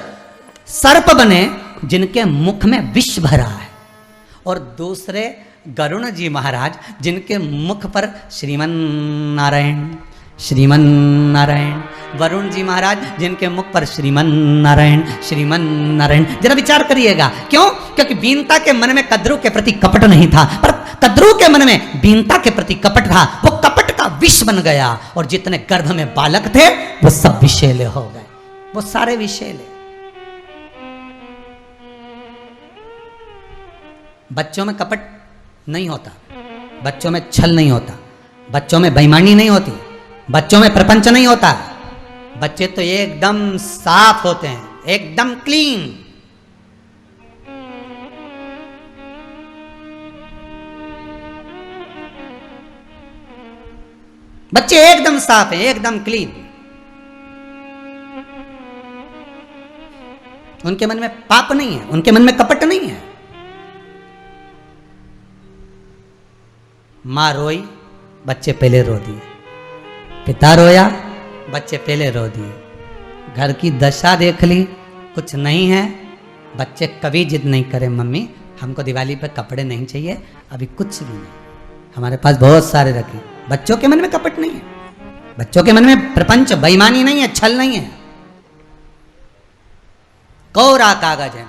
सर्प बने जिनके मुख में विष भरा है, और दूसरे गरुण जी महाराज जिनके मुख पर श्रीमन नारायण श्रीमन नारायण, वरुण जी महाराज जिनके मुख पर श्रीमन नारायण श्रीमन नारायण। जरा विचार करिएगा, क्यों? क्योंकि वीनता के मन में कद्रू के प्रति कपट नहीं था, पर कद्रू के मन में वीनता के प्रति कपट था। वो कपट का विष बन गया और जितने गर्भ में बालक थे वो सब विषैले हो गए, वो सारे विषैले। बच्चों में कपट नहीं होता, बच्चों में छल नहीं होता, बच्चों में बेईमानी नहीं होती, बच्चों में प्रपंच नहीं होता, बच्चे तो एकदम साफ होते हैं, एकदम क्लीन। बच्चे एकदम साफ हैं, एकदम क्लीन। उनके मन में पाप नहीं है, उनके मन में कपट नहीं है। मां रोई, बच्चे पहले रो दिए, पिता रोया, बच्चे पहले रो दिए। घर की दशा देख ली, कुछ नहीं है, बच्चे कभी जिद नहीं करे, मम्मी हमको दिवाली पे कपड़े नहीं चाहिए, अभी कुछ भी नहीं, हमारे पास बहुत सारे रखे। बच्चों के मन में कपट नहीं है, बच्चों के मन में प्रपंच बेईमानी नहीं है, छल नहीं है, कोरा कागज है।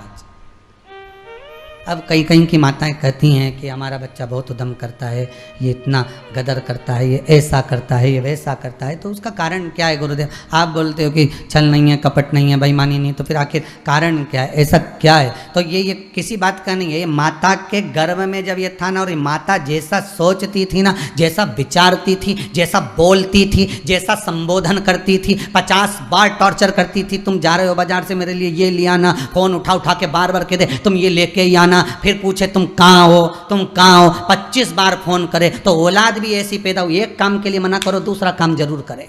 अब कई कई की माताएं कहती हैं कि हमारा बच्चा बहुत उद्यम करता है, ये इतना गदर करता है, ये ऐसा करता है, ये वैसा करता है, तो उसका कारण क्या है गुरुदेव? आप बोलते हो कि छल नहीं है, कपट नहीं है, बेईमानी नहीं, तो फिर आखिर कारण क्या है, ऐसा क्या है? तो ये किसी बात का नहीं है, ये माता के गर्भ में जब ये था ना, और ये माता जैसा सोचती थी ना, जैसा विचारती थी, जैसा बोलती थी, जैसा संबोधन करती थी, 50 बार टॉर्चर करती थी, तुम जा रहे हो बाजार से मेरे लिए ये ले आना, फोन उठा उठा के बार बार कह दे तुम ये लेके ही आना, फिर पूछे तुम कहाँ हो, तुम कहाँ हो, 25 बार फोन करे। तो औलाद भी ऐसी पैदा हुई, एक काम के लिए मना करो, दूसरा काम जरूर करे।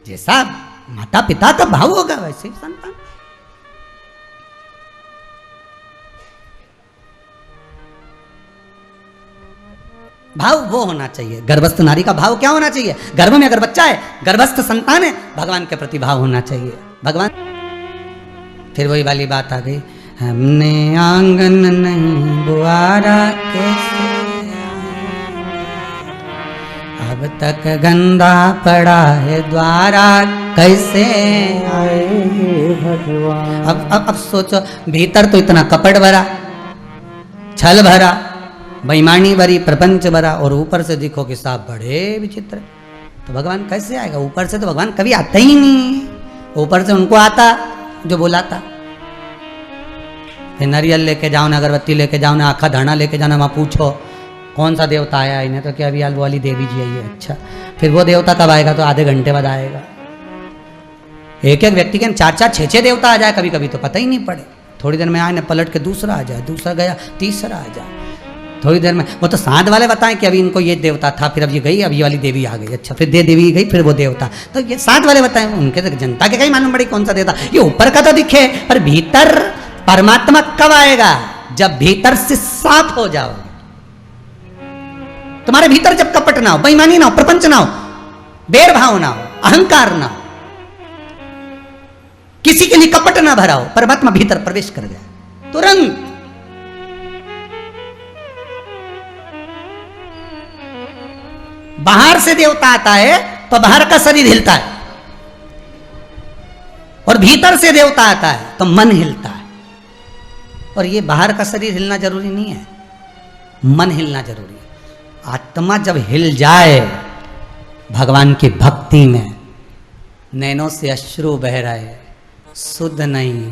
जैसा माता पिता का भाव होगा वैसे संतान। भाव वो होना चाहिए, गर्भस्थ नारी का भाव क्या होना चाहिए? गर्भ में अगर बच्चा है, गर्भस्थ संतान है, भगवान के प्रति भाव होना चाहिए। भगवान, फिर वही वाली बात आ गई, हमने आंगन नहीं बुआरा कैसे अब तक गंदा पड़ा है द्वारा कैसे आए भगवान। अब सोचो, भीतर तो इतना कपट भरा, छल भरा, बेईमानी भरी, प्रपंच भरा, और ऊपर से देखो कि साहब बड़े विचित्र, तो भगवान कैसे आएगा? ऊपर से तो भगवान कभी आता ही नहीं, ऊपर से उनको आता जो बुलाता। नारियल लेके जाओ ना, अगरबत्ती लेके जाओ ना, आखा धरना लेके जाना, वहाँ पूछो कौन सा देवता आया, इन्हें तो क्या अभी वो वाली देवी जी आई है। अच्छा, फिर वो देवता कब आएगा? तो आधे घंटे बाद आएगा। एक एक व्यक्ति के 4-4, 6-6 देवता आ जाए कभी कभी, तो पता ही नहीं पड़े। थोड़ी देर में आए ना, पलट के दूसरा आ जाए, दूसरा गया, तीसरा आ जाए, थोड़ी देर में। वो तो साथ वाले बताएं कि अभी इनको ये देवता था, फिर अब ये गई, अब ये वाली देवी आ गई। अच्छा, फिर देवी गई, फिर वो देवता, तो ये साथ वाले बताएं, उनके तो जनता के कहीं मालूम पड़ी कौन सा देवता। ये ऊपर का तो दिखे, पर भीतर परमात्मा कब आएगा? जब भीतर से साफ हो जाओ। तुम्हारे भीतर जब कपट ना हो, बेईमानी ना हो, प्रपंच ना हो, बैर भाव ना हो, अहंकार ना हो, किसी के लिए कपट ना भरा हो, परमात्मा भीतर प्रवेश कर जाए तुरंत। बाहर से देवता आता है तो बाहर का शरीर हिलता है, और भीतर से देवता आता है तो मन हिलता है। और ये बाहर का शरीर हिलना जरूरी नहीं है, मन हिलना जरूरी है। आत्मा जब हिल जाए भगवान की भक्ति में, नैनों से अश्रु बह रहे, शुद्ध नहीं,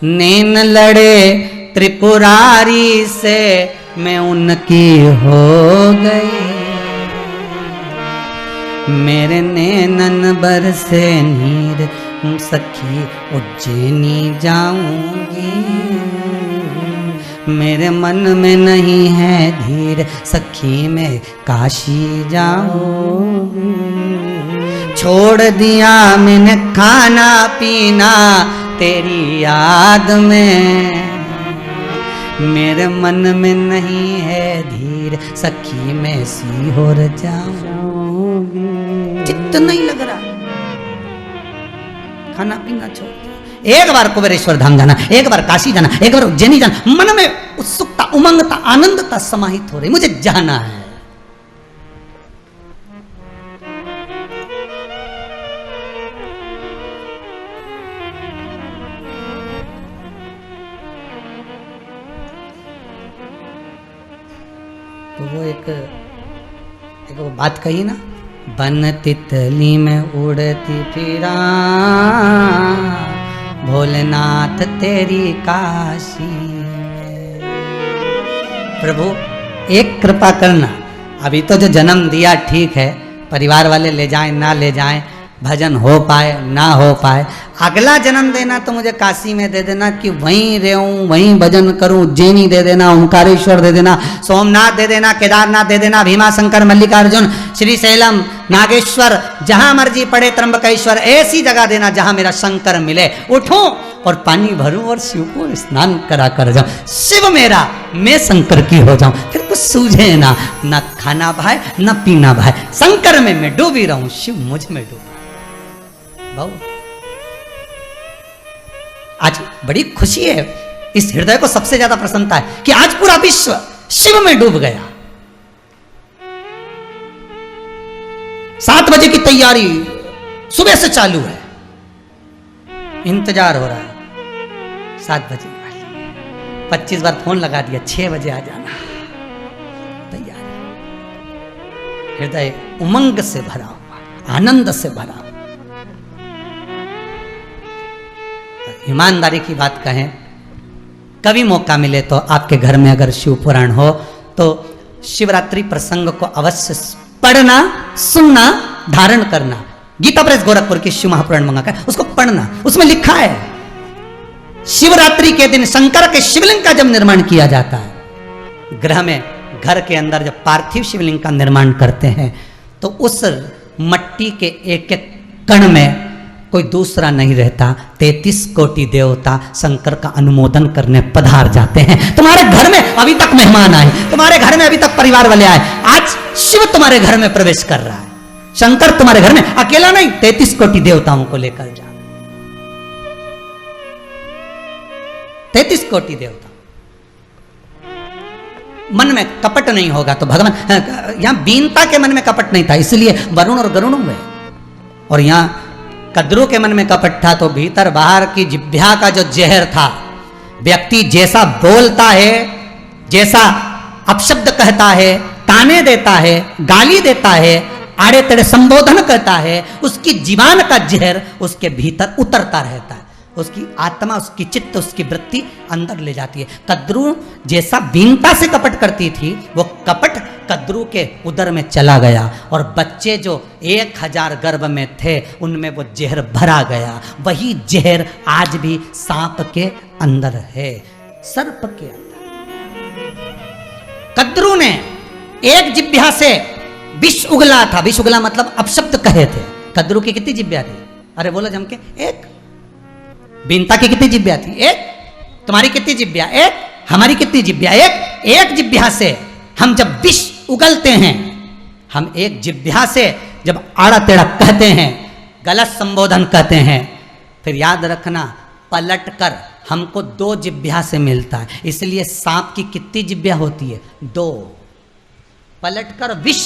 नैन लड़े त्रिपुरारी से, मैं उनकी हो गई, मेरे नैनन बरसे नीर, सखी उज्जैनी जाऊंगी, मेरे मन में नहीं है धीर, सखी मैं काशी जाऊंगी। छोड़ दिया मैंने खाना पीना तेरी याद में, मेरे मन में नहीं है धीर, सखी मैं सीहोर जाऊंगी। चित्त नहीं लग रहा, खाना पीना छोड़, एक बार कुबेरेश्वर धाम जाना, एक बार काशी जाना, एक बार उज्जैनी जाना, मन में उत्सुकता, उमंगता, आनंदता समाहित हो रही, मुझे जाना है। तो वो एक वो बात कही ना, बन तितली में उड़ती फिरा, भोलेनाथ तेरी काशी में। प्रभु एक कृपा करना, अभी तो जो जन्म दिया ठीक है, परिवार वाले ले जाएं ना ले जाएं, भजन हो पाए ना हो पाए, अगला जन्म देना तो मुझे काशी में दे देना कि वहीं रहूं, वहीं भजन करूं, उज्जैनी दे देना, ओंकारेश्वर दे देना, सोमनाथ दे देना, केदारनाथ दे देना, भीमा शंकर मल्लिकार्जुन, श्रीशैलम, नागेश्वर, जहां मर्जी पड़े त्र्यंबकेश्वर, ऐसी जगह देना जहां मेरा शंकर मिले, उठूं और पानी भरूं और शिव को स्नान करा कर जाऊं, शिव मेरा, मैं शंकर की हो जाऊं, फिर कुछ सूझे ना, न खाना भाए न पीना भाए, शंकर में मैं डूबी रहूं, शिव मुझ में डूबे। भाऊ आज बड़ी खुशी है, इस हृदय को सबसे ज्यादा प्रसन्नता है कि आज पूरा विश्व शिव में डूब गया। 7 बजे की तैयारी सुबह से चालू है, इंतजार हो रहा है 7 बजे वाली, 25 बार फोन लगा दिया, 6 बजे आ जाना, तैयार। हृदय उमंग से भरा हुआ, आनंद से भरा हुआ। ईमानदारी की बात कहें, कभी मौका मिले तो आपके घर में अगर शिव पुराण हो तो शिवरात्रि प्रसंग को अवश्य पढ़ना, सुनना, धारण करना। गीता प्रेस गोरखपुर की शिव महापुराण मंगाकर उसको पढ़ना, उसमें लिखा है शिवरात्रि के दिन शंकर के शिवलिंग का जब निर्माण किया जाता है, ग्रह में घर के अंदर जब पार्थिव शिवलिंग का निर्माण करते हैं तो उस मट्टी के एक एक कण में कोई दूसरा नहीं रहता, 33 कोटि देवता शंकर का अनुमोदन करने पधार जाते हैं। तुम्हारे घर में अभी तक मेहमान आए, तुम्हारे घर में अभी तक परिवार वाले आए, आज शिव तुम्हारे घर में प्रवेश कर रहा है, शंकर तुम्हारे घर में अकेला नहीं, 33 कोटि देवताओं को लेकर जा, 33 कोटि देवता। मन में कपट नहीं होगा तो भगवान, यहां बीनता के मन में कपट नहीं था, इसलिए वरुण और गरुण हुए, और यहां कद्रू के मन में कपट था तो भीतर बाहर की जिह्वा का जो जहर था, व्यक्ति जैसा बोलता है, जैसा अपशब्द कहता है, ताने देता है, गाली देता है, आड़े तेड़े संबोधन करता है, उसकी जीवान का जहर उसके भीतर उतरता रहता है, उसकी आत्मा, उसकी चित्त, उसकी वृत्ति अंदर ले जाती है। कद्रू जैसा बीनता से कपट करती थी, वो कपट कद्रू के उदर में चला गया, और बच्चे जो 1000 गर्भ में थे उनमें वो जहर भरा गया। वही जहर आज भी सांप के अंदर है, सर्प के अंदर। कद्रू ने एक जिह्वा से विष उगला था, विष उगला मतलब अपशब्द कहे थे। कद्रू की कितनी जिह्वा थी? अरे बोलो जम के, एक। बीनता की कितनी जिह्वा थी? एक। तुम्हारी कितनी जिह्वा? एक। हमारी कितनी जिह्वा? एक। एक जिह्वा से हम जब विष उगलते हैं, हम एक जिह्वा से जब आड़ा टेढ़ा कहते हैं, गलत संबोधन कहते हैं, फिर याद रखना पलट कर हमको 2 जिह्वा से मिलता है। इसलिए सांप की कितनी जिह्वा होती है? 2। पलट कर विष,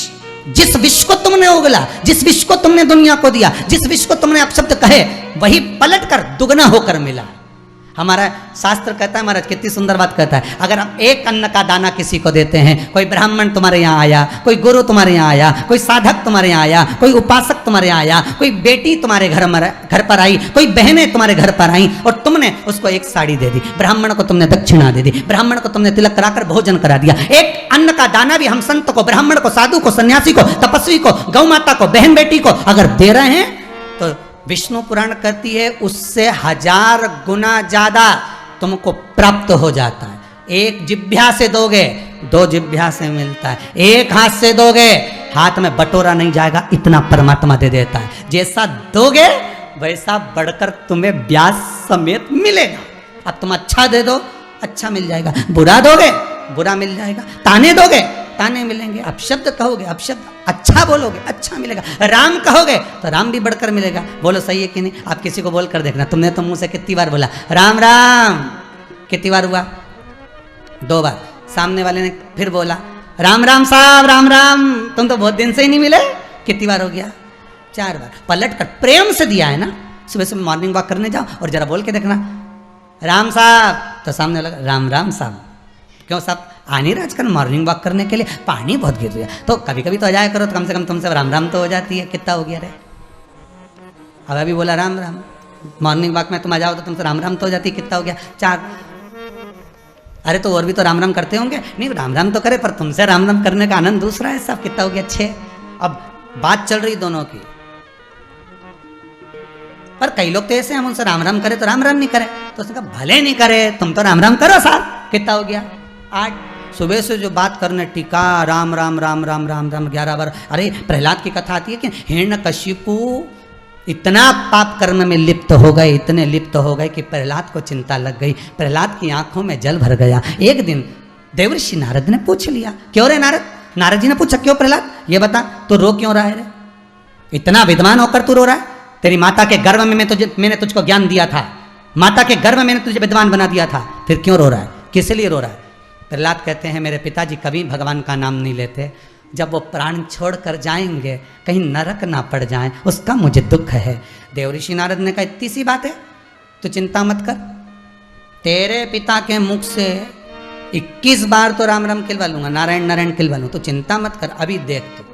जिस विष को तुमने उगला, जिस विष को तुमने दुनिया को दिया, जिस विष को तुमने अपशब्द कहे, वही पलट कर दुगना होकर मिला। हमारा शास्त्र कहता है, महाराज कितनी सुंदर बात कहता है, अगर हम एक अन्न का दाना किसी को देते हैं, कोई ब्राह्मण तुम्हारे यहाँ आया, कोई गुरु तुम्हारे यहाँ आया, कोई साधक तुम्हारे यहाँ आया, कोई उपासक तुम्हारे यहाँ आया, कोई बेटी तुम्हारे घर पर आई, कोई बहनें तुम्हारे घर पर आई, और तुमने उसको एक साड़ी दे दी, ब्राह्मण को तुमने दक्षिणा दे दी, ब्राह्मण को तुमने तिलक कराकर भोजन करा दिया। एक अन्न का दाना भी हम संत को, ब्राह्मण को, साधु को, सन्यासी को, तपस्वी को, गौ माता को, बहन बेटी को अगर दे रहे हैं तो विष्णु पुराण कहती है उससे 1000 गुना ज्यादा तुमको प्राप्त हो जाता है। एक जिह्वा से दोगे, 2 जिह्वा से मिलता है। एक हाथ से दोगे, हाथ में बटोरा नहीं जाएगा, इतना परमात्मा दे देता है। जैसा दोगे वैसा बढ़कर तुम्हें ब्याज समेत मिलेगा। अब तुम अच्छा दे दो, अच्छा मिल जाएगा, बुरा दोगे, बुरा मिल जाएगा, ताने दोगे, ताने मिलेंगे, अपशब्द कहोगे, अपशब्द, अच्छा बोलोगे, अच्छा मिलेगा, राम कहोगे तो राम भी बढ़कर मिलेगा। बोलो सही है कि नहीं? आप किसी को बोल कर देखना, तुमने तो मुंह से कितनी बार बोला राम राम, कितनी बार हुआ? 2 बार। सामने वाले ने फिर बोला राम राम साहब, राम राम, तुम तो बहुत दिन से ही नहीं मिले, कितनी बार हो गया? 4 बार। पलट कर प्रेम से दिया है ना। सुबह सुबह मॉर्निंग वॉक करने जाओ और जरा बोल के देखना राम साहब, तो सामने वाला राम राम साहब। क्यों साहब? आनी राजकन मॉर्निंग वॉक करने के लिए पानी बहुत गिर रहा है, तो कभी कभी तो जाया करो, तो कम से कम तुमसे राम राम तो हो जाती है। कितना हो गया रे? अब अभी बोला राम राम, मॉर्निंग वॉक में तुम आ जाओ तो तुमसे राम राम तो हो जाती है। कितना हो गया? 4। अरे तो और भी तो राम राम करते होंगे। नहीं राम राम तो करे, पर तुमसे राम राम करने का आनंद दूसरा है साहब। कितना हो गया 6। अब बात चल रही दोनों की, पर कई लोग तो ऐसे हम उनसे राम राम करे तो राम राम नहीं करे, तो उसने कहा भले नहीं करे तुम तो राम राम करो साहब। कितना हो गया 8। सुबह से जो बात करने टीका राम राम राम राम राम राम 11 बार। अरे प्रहलाद की कथा आती है कि हिरण्यकशिपु इतना पाप कर्म में लिप्त हो गए, इतने लिप्त हो गए कि प्रहलाद को चिंता लग गई। प्रहलाद की आंखों में जल भर गया। एक दिन देवर्षि नारद ने पूछ लिया, क्यों रे नारद? नारद जी ने पूछा, क्यों प्रहलाद ये बता, तू रो क्यों रहा है रे? इतना विद्वान होकर तू रो रहा है? तेरी माता के गर्भ में मैंने तुझको ज्ञान दिया था, माता के गर्भ में मैंने तुझे विद्वान बना दिया था, फिर क्यों रो रहा है? किस लिए रो रहा है? प्रहलाद कहते हैं मेरे पिताजी कभी भगवान का नाम नहीं लेते, जब वो प्राण छोड़ कर जाएंगे कहीं नरक ना पड़ जाए उसका मुझे दुख है। देवऋषि नारद ने कहा इतनी सी बात है, तो चिंता मत कर, तेरे पिता के मुख से 21 बार तो राम राम खिलवा लूंगा, नारायण नारायण खिलवा लूँ, तो चिंता मत कर। अभी देख तू,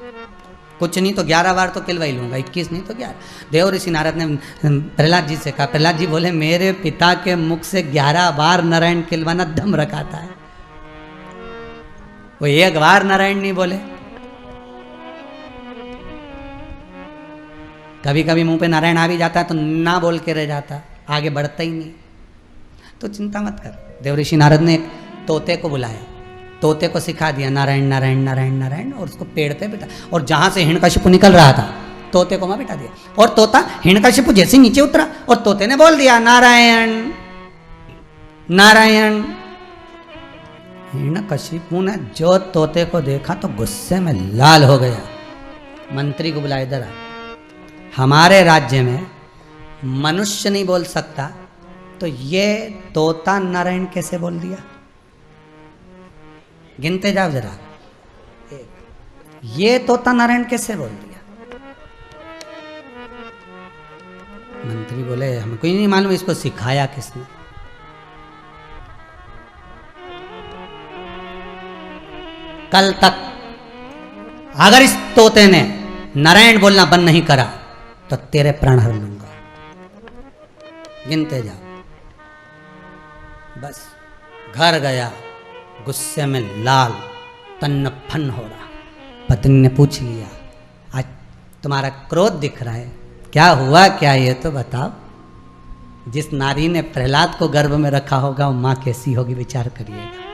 कुछ नहीं तो 11 बार तो खिलवा ही लूंगा, 21 नहीं तो 11। देवऋषि नारद ने प्रहलाद जी से कहा, प्रहलाद जी बोले मेरे पिता के मुख से 11 बार नारायण खिलवाना दम रखाता है, वो एक बार नारायण नहीं बोले। कभी कभी मुंह पे नारायण आ भी जाता है तो ना बोल के रह जाता, आगे बढ़ता ही नहीं। तो चिंता मत कर। देवऋषि नारद ने एक तोते को बुलाया, तोते को सिखा दिया नारायण नारायण नारायण नारायण, और उसको पेड़ पे बिठा, और जहां से हिरण्यकशिपु निकल रहा था तोते को वहां बिठा दिया, और तोता हिरण्यकशिपु जैसे नीचे उतरा और तोते ने बोल दिया नारायण नारायण। हिरण्यकशिपु ने जो तोते को देखा तो गुस्से में लाल हो गया। मंत्री को बुलाया, इधर आ, हमारे राज्य में मनुष्य नहीं बोल सकता तो ये तोता नारायण कैसे बोल दिया? गिनते जाओ जरा, ये तोता नारायण कैसे बोल दिया? मंत्री बोले हमको ही नहीं मालूम, इसको सिखाया किसने? कल तक अगर इस तोते ने नारायण बोलना बंद नहीं करा तो तेरे प्राण हर लूंगा। गिनते जाओ। बस घर गया, गुस्से में लाल, तन्न फन हो रहा। पत्नी ने पूछ लिया, आज तुम्हारा क्रोध दिख रहा है, क्या हुआ क्या ये तो बताओ। जिस नारी ने प्रहलाद को गर्भ में रखा होगा वो मां कैसी होगी, विचार करिएगा।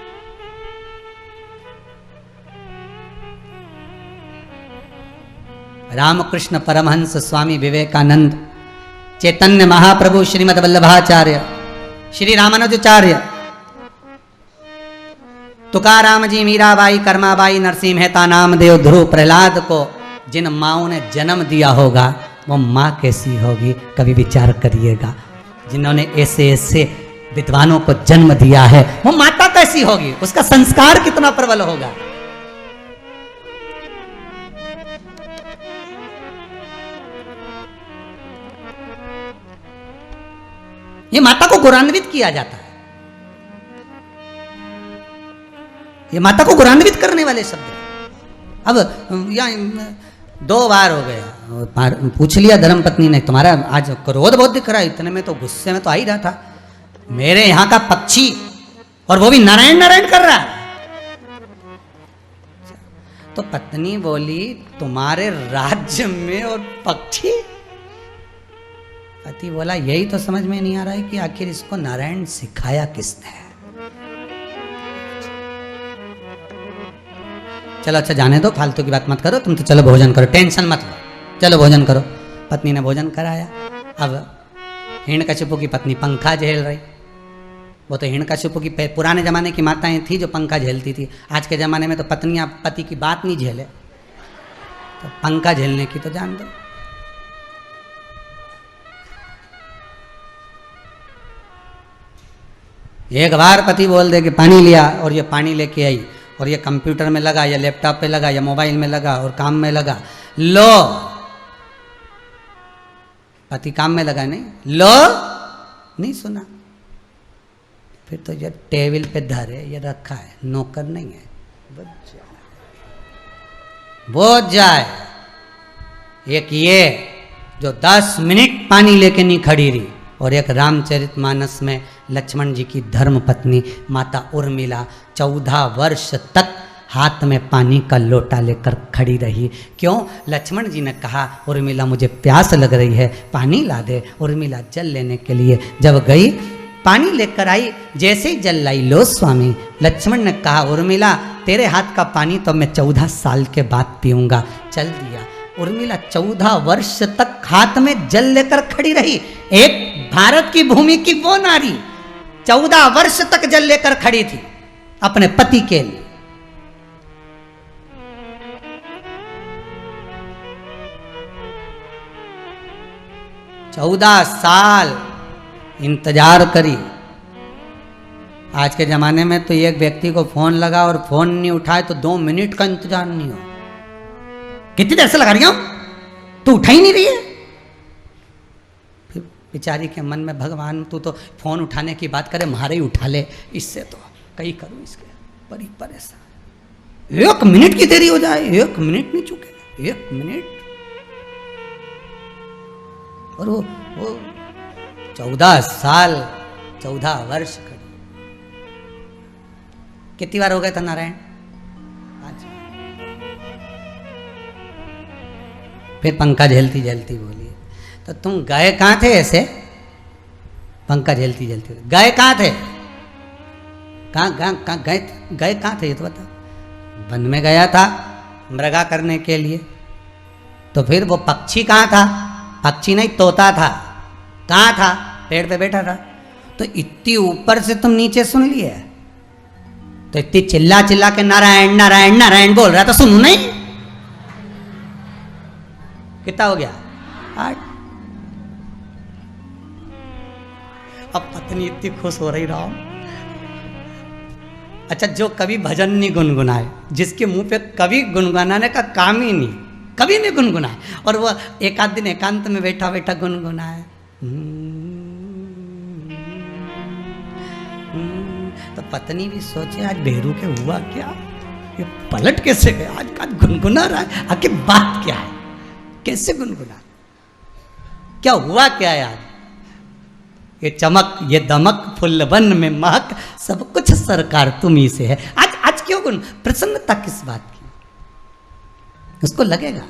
रामकृष्ण परमहंस स्वामी विवेकानंद, चैतन्य महाप्रभु श्रीमद वल्लभाचार्य, श्री रामानुजाचार्य, तुकाराम जी, मीराबाई, कर्माबाई, नरसिंह मेहता, नामदेव, ध्रुव, प्रहलाद को जिन माओं ने जन्म दिया होगा वो माँ कैसी होगी, कभी विचार करिएगा। जिन्होंने ऐसे ऐसे विद्वानों को जन्म दिया है वो माता कैसी होगी, उसका संस्कार कितना प्रबल होगा। ये माता को गौरवान्वित किया जाता है, ये माता को गौरवान्वित करने वाले शब्द। अब यहाँ 2 बार हो गया, पूछ लिया धर्मपत्नी ने तुम्हारा आज क्रोध बहुत दिख रहा है, इतने में तो गुस्से में तो आ ही रहा था, मेरे यहाँ का पक्षी और वो भी नारायण नारायण कर रहा है। तो पत्नी बोली तुम्हारे राज्य में और पक्षी? पति बोला यही तो समझ में नहीं आ रहा है कि आखिर इसको नारायण सिखाया किसने। चलो अच्छा जाने दो, फालतू की बात मत करो, तुम तो चलो भोजन करो, टेंशन मत लो, चलो भोजन करो। पत्नी ने भोजन कराया। अब हिरण्यकशिपु की पत्नी पंखा झेल रही। वो तो हिरण्यकशिपु की पुराने जमाने की माताएं थी जो पंखा झेलती थी, आज के जमाने में तो पत्नियां पति की बात नहीं झेले, तो पंखा झेलने की तो जान दो। एक बार पति बोल दे कि पानी लिया, और ये पानी लेके आई, और ये कंप्यूटर में लगा या लैपटॉप पे लगा या मोबाइल में लगा और काम में लगा, लो पति काम में लगा नहीं, लो नहीं सुना, फिर तो ये टेबल पे धरे, ये रखा है, नौकर नहीं है, बोझ जाए। एक ये जो 10 मिनट पानी लेके नहीं खड़ी रही और एक रामचरितमानस में लक्ष्मण जी की धर्म पत्नी माता उर्मिला 14 वर्ष तक हाथ में पानी का लोटा लेकर खड़ी रही। क्यों? लक्ष्मण जी ने कहा उर्मिला मुझे प्यास लग रही है, पानी ला दे। उर्मिला जल लेने के लिए जब गई, पानी लेकर आई, जैसे ही जल लाई, लो स्वामी। लक्ष्मण ने कहा उर्मिला तेरे हाथ का पानी तो मैं 14 साल के बाद पीऊंगा। चल दिया। उर्मिला 14 वर्ष तक हाथ में जल लेकर खड़ी रही। एक भारत की भूमि की वो नारी 14 वर्ष तक जल लेकर खड़ी थी अपने पति के लिए। चौदह साल इंतजार करी। आज के जमाने में तो एक व्यक्ति को फोन लगा और फोन नहीं उठाए तो 2 मिनट का इंतजार नहीं हो। कितनी देर से लगा रही हूं, तू उठा ही नहीं रही है। फिर बेचारी के मन में भगवान तू तो फोन उठाने की बात करे, मारे ही उठा ले, इससे तो कई करूं इसके। बड़ी परेशान, 1 मिनट की देरी हो जाए, 1 मिनट नहीं चुके, 1 मिनट। और वो 14 साल 14 वर्ष खड़ी। कितनी बार हो गए था नारायण? 5। फिर पंखा झेलती झेलती बोली तो तुम गए कहां थे ऐसे? पंखा झेलती झेलती गए कहां थे? कहां गए कहां थे ये तो बताओ। वन में गया था मृगा करने के लिए। तो फिर वो पक्षी कहां था? पक्षी नहीं, तोता था। कहां था? पेड़ पे बैठा था। तो इतनी ऊपर से तुम नीचे सुन लिए, तो इतनी चिल्ला चिल्ला के नारायण नारायण नारायण बोल रहा था, सुनू नहीं? कितना हो गया? 8। अब पत्नी इतनी खुश हो रही राम। अच्छा, जो कभी भजन नहीं गुनगुनाए, जिसके मुंह पे कभी गुनगुनाने का काम ही नहीं, कभी नहीं गुनगुनाए, और वो एक आध दिन एकांत में बैठा बैठा गुनगुनाए, तो पत्नी भी सोचे आज बेरू के हुआ क्या, ये पलट कैसे गया, आज का गुनगुना रहा है, आखिर बात क्या है, कैसे गुनगुना, क्या हुआ क्या है आज? ये चमक ये दमक फुल्लवन में महक सब कुछ सरकार तुम ही से है। आज क्यों प्रसन्नता किस बात की? उसको लगेगा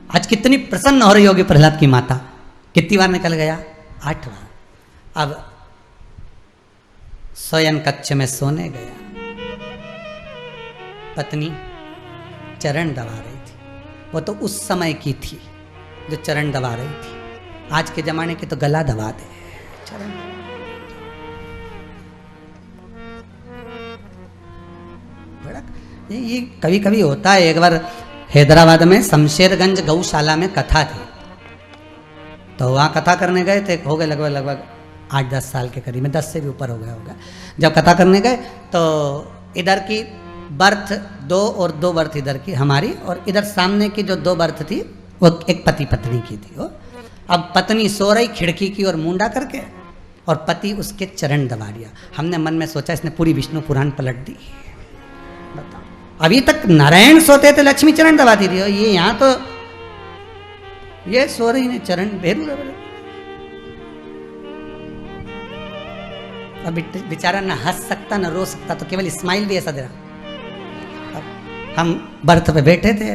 आज कितनी प्रसन्न हो रही होगी प्रहलाद की माता। कितनी बार निकल गया? 8 बार। अब शयन कक्ष में सोने गया, पत्नी चरण दबा रही थी। वो तो उस समय की थी जो चरण दबा रही थी, आज के जमाने की तो गला दबा दे चरण। ये कभी कभी होता है। एक बार हैदराबाद में शमशेरगंज गौशाला में कथा थी, तो वहाँ कथा करने गए थे, हो गए लगभग 8-10 साल के करीब में, 10 से भी ऊपर हो गया होगा। जब कथा करने गए तो इधर की बर्थ 2 और 2 बर्थ इधर की हमारी, और इधर सामने की जो 2 बर्थ थी वो एक पति पत्नी की थी। वो अब पत्नी सो रही खिड़की की ओर मुंडा करके, और पति उसके चरण दबा दिया। हमने मन में सोचा इसने पूरी विष्णु पुराण पलट दी। बताओ, अभी तक नारायण सोते थे लक्ष्मी चरण दबाती थी, और ये यहाँ तो ये सो रही ने चरण भेरू दबा। अब बेचारा ना हंस सकता ना रो सकता, तो केवल स्माइल भी ऐसा दे रहा। अब हम बर्थ पे बैठे थे,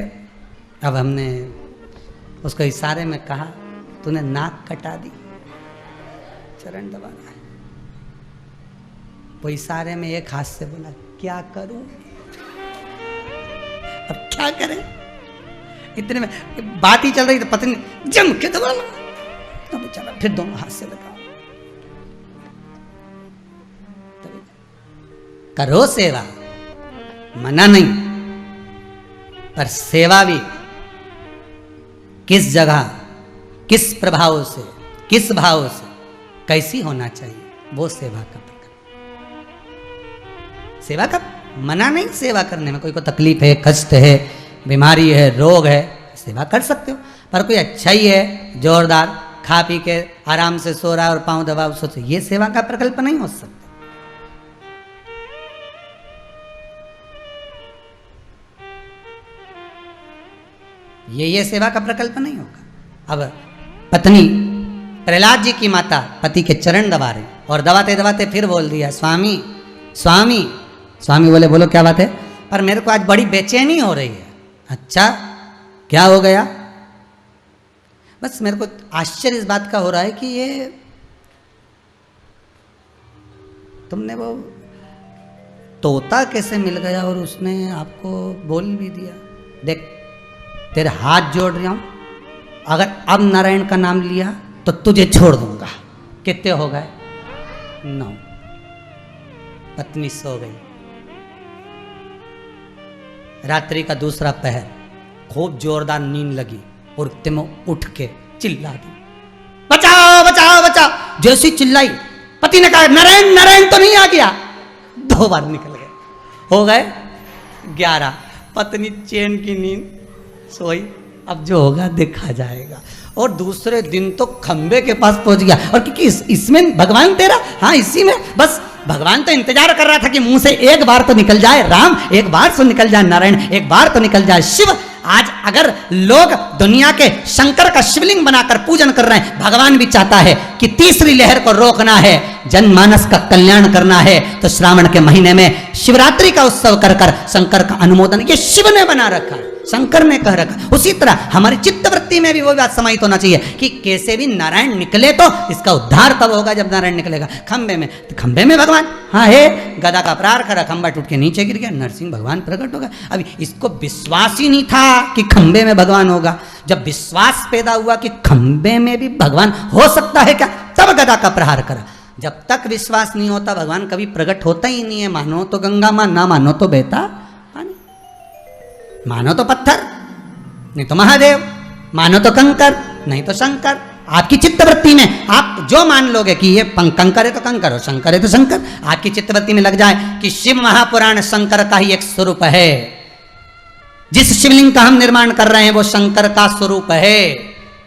अब हमने उसको इशारे में कहा तूने नाक कटा दी, चरण दबाना है। वो इशारे में एक हाथ से बोला क्या करूं, अब क्या करें। इतने में बात ही चल रही तो पत्नी जम के दबाना, तो बेचारा फिर दोनों हाथ से लगा। करो सेवा, मना नहीं, पर सेवा भी किस जगह, किस प्रभाव से, किस भाव से, कैसी होना चाहिए, वो सेवा का प्रकार। सेवा का मना नहीं, सेवा करने में कोई को तकलीफ है, कष्ट है, बीमारी है, रोग है, सेवा कर सकते हो। पर कोई अच्छा ही है, जोरदार खा पी के आराम से सो रहा है और पांव दबा सोचे, ये सेवा का प्रकल्प नहीं हो सकता। ये सेवा का प्रकल्प नहीं होगा। अब पत्नी प्रहलाद जी की माता पति के चरण दबा रही और दबाते दबाते फिर बोल दिया, स्वामी स्वामी। स्वामी बोले, बोलो क्या बात है? पर मेरे को आज बड़ी बेचैनी हो रही है। अच्छा क्या हो गया? बस मेरे को आश्चर्य इस बात का हो रहा है कि ये तुमने वो तोता कैसे मिल गया और उसने आपको बोल भी दिया। देख तेरे हाथ जोड़ रहा हूं, अगर अब नारायण का नाम लिया तो तुझे छोड़ दूंगा। कितने हो गए? 9। पत्नी सो गई। रात्रि का दूसरा पहर, खूब जोरदार नींद लगी और में उठ के चिल्ला दी, बचाओ बचाओ बचाओ। जैसी चिल्लाई पति ने कहा, नारायण नारायण तो नहीं आ गया। 2 बार निकल गए। हो गए 11। पत्नी चैन की नींद सोई। अब जो होगा देखा जाएगा। और दूसरे दिन तो खंबे के पास पहुंच गया। और क्योंकि इसमें भगवान तेरा, हाँ इसी में बस भगवान तो इंतजार कर रहा था कि मुंह से एक बार तो निकल जाए राम, एक बार तो निकल जाए नारायण, एक बार तो निकल जाए शिव। आज अगर लोग दुनिया के शंकर का शिवलिंग बनाकर पूजन कर रहे हैं, भगवान भी चाहता है कि तीसरी लहर को रोकना है, जनमानस का कल्याण करना है, तो श्रावण के महीने में शिवरात्रि का उत्सव कर कर शंकर का अनुमोदन ये शिव ने बना रखा, शंकर ने कह रखा। उसी तरह हमारी चित्तवृत्ति में भी वो बात समाहित होना चाहिए कि कैसे भी नारायण निकले तो इसका उद्धार तब होगा जब नारायण निकलेगा। खंबे में, तो खंबे में भगवान, हाँ है, गदा का प्रहार करा, खंबा टूट के नीचे गिर गया, नरसिंह भगवान प्रकट हो गए। अभी इसको विश्वास ही नहीं था कि खंबे में भगवान होगा। जब विश्वास पैदा हुआ कि खंबे में भी भगवान हो सकता है क्या, तब गदा का प्रहार करा। जब तक विश्वास नहीं होता भगवान कभी प्रकट होता ही नहीं है। मानो तो गंगा मां, ना मानो तो बहता पानी, मानो तो पत्थर नहीं तो महादेव, मानो तो कंकर नहीं तो शंकर। आपकी चित्तवृत्ति में आप जो मान लोगे कि ये कंकर है तो कंकर और शंकर है तो शंकर, आपकी चित्तवृत्ति में लग जाए कि शिव महापुराण शंकर का ही एक स्वरूप है। जिस शिवलिंग का हम निर्माण कर रहे हैं वो शंकर का स्वरूप है।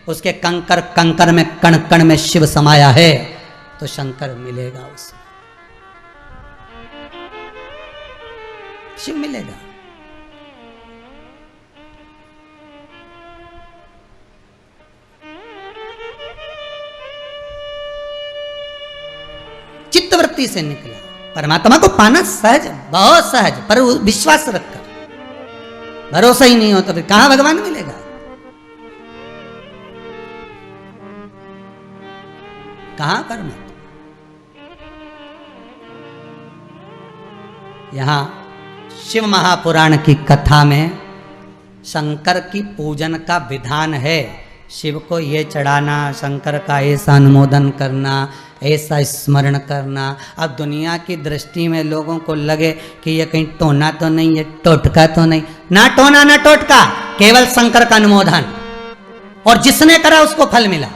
उसके कंकर कंकर में कण कण में शिव समाया है, तो शंकर मिलेगा, उसमें शिव मिलेगा। चित्तवृत्ति से निकला। परमात्मा को पाना सहज, बहुत सहज, पर विश्वास रखकर। भरोसा ही नहीं हो तो फिर कहां भगवान मिलेगा? कहां परमात्मा? यहां शिव महापुराण की कथा में शंकर की पूजन का विधान है। शिव को ये चढ़ाना, शंकर का ऐसा अनुमोदन करना, ऐसा स्मरण करना। अब दुनिया की दृष्टि में लोगों को लगे कि ये कहीं टोना तो नहीं, ये टोटका तो नहीं, ना टोना ना टोटका, केवल शंकर का अनुमोदन। और जिसने करा उसको फल मिला।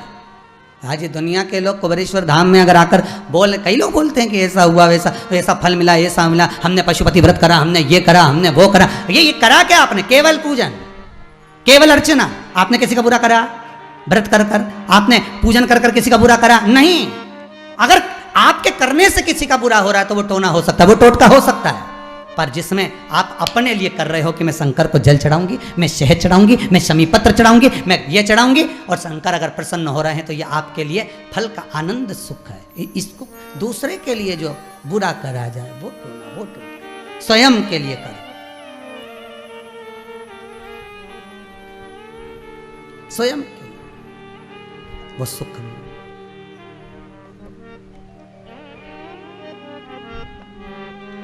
आज दुनिया के लोग कुबेरेश्वर धाम में अगर आकर बोल, कई लोग बोलते हैं कि ऐसा हुआ, वैसा ऐसा फल मिला, ऐसा मिला, हमने पशुपति व्रत करा, हमने ये करा, हमने वो करा। ये करा क्या आपने? केवल पूजन, केवल अर्चना। आपने किसी का बुरा करा? व्रत कर कर आपने पूजन कर कर किसी का बुरा करा? नहीं। अगर आपके करने से किसी का बुरा हो रहा है तो वो टोना हो सकता है, वो टोटका हो सकता है। पर जिसमें आप अपने लिए कर रहे हो कि मैं शंकर को जल चढ़ाऊंगी, मैं शहद चढ़ाऊंगी, मैं शमी पत्र चढ़ाऊंगी, मैं ये चढ़ाऊंगी, और शंकर अगर प्रसन्न हो रहे हैं तो ये आपके लिए फल का आनंद सुख है। इसको दूसरे के लिए जो बुरा करा जाए वो टोना, वो टोना। स्वयं के लिए कर, स्वयं के लिए वो सुख।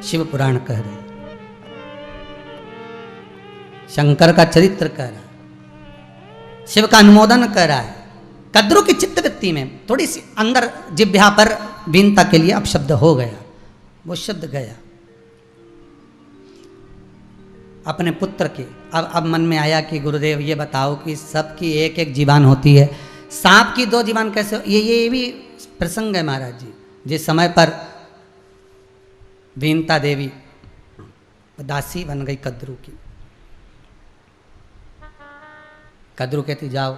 शिव पुराण कह रहे, शंकर का चरित्र कह रहा है, शिव का अनुमोदन कर रहा है। कद्रू की चित्तवृत्ति में थोड़ी सी अंदर जिह्वा पर वीनता के लिए अब शब्द हो गया, वो शब्द गया अपने पुत्र के। अब मन में आया कि गुरुदेव ये बताओ कि सबकी एक एक जीवान होती है, सांप की 2 जीवान कैसे? ये भी प्रसंग है महाराज जी। जिस समय पर वीनता देवी दासी बन गई कद्रू की, कद्रू कहती जाओ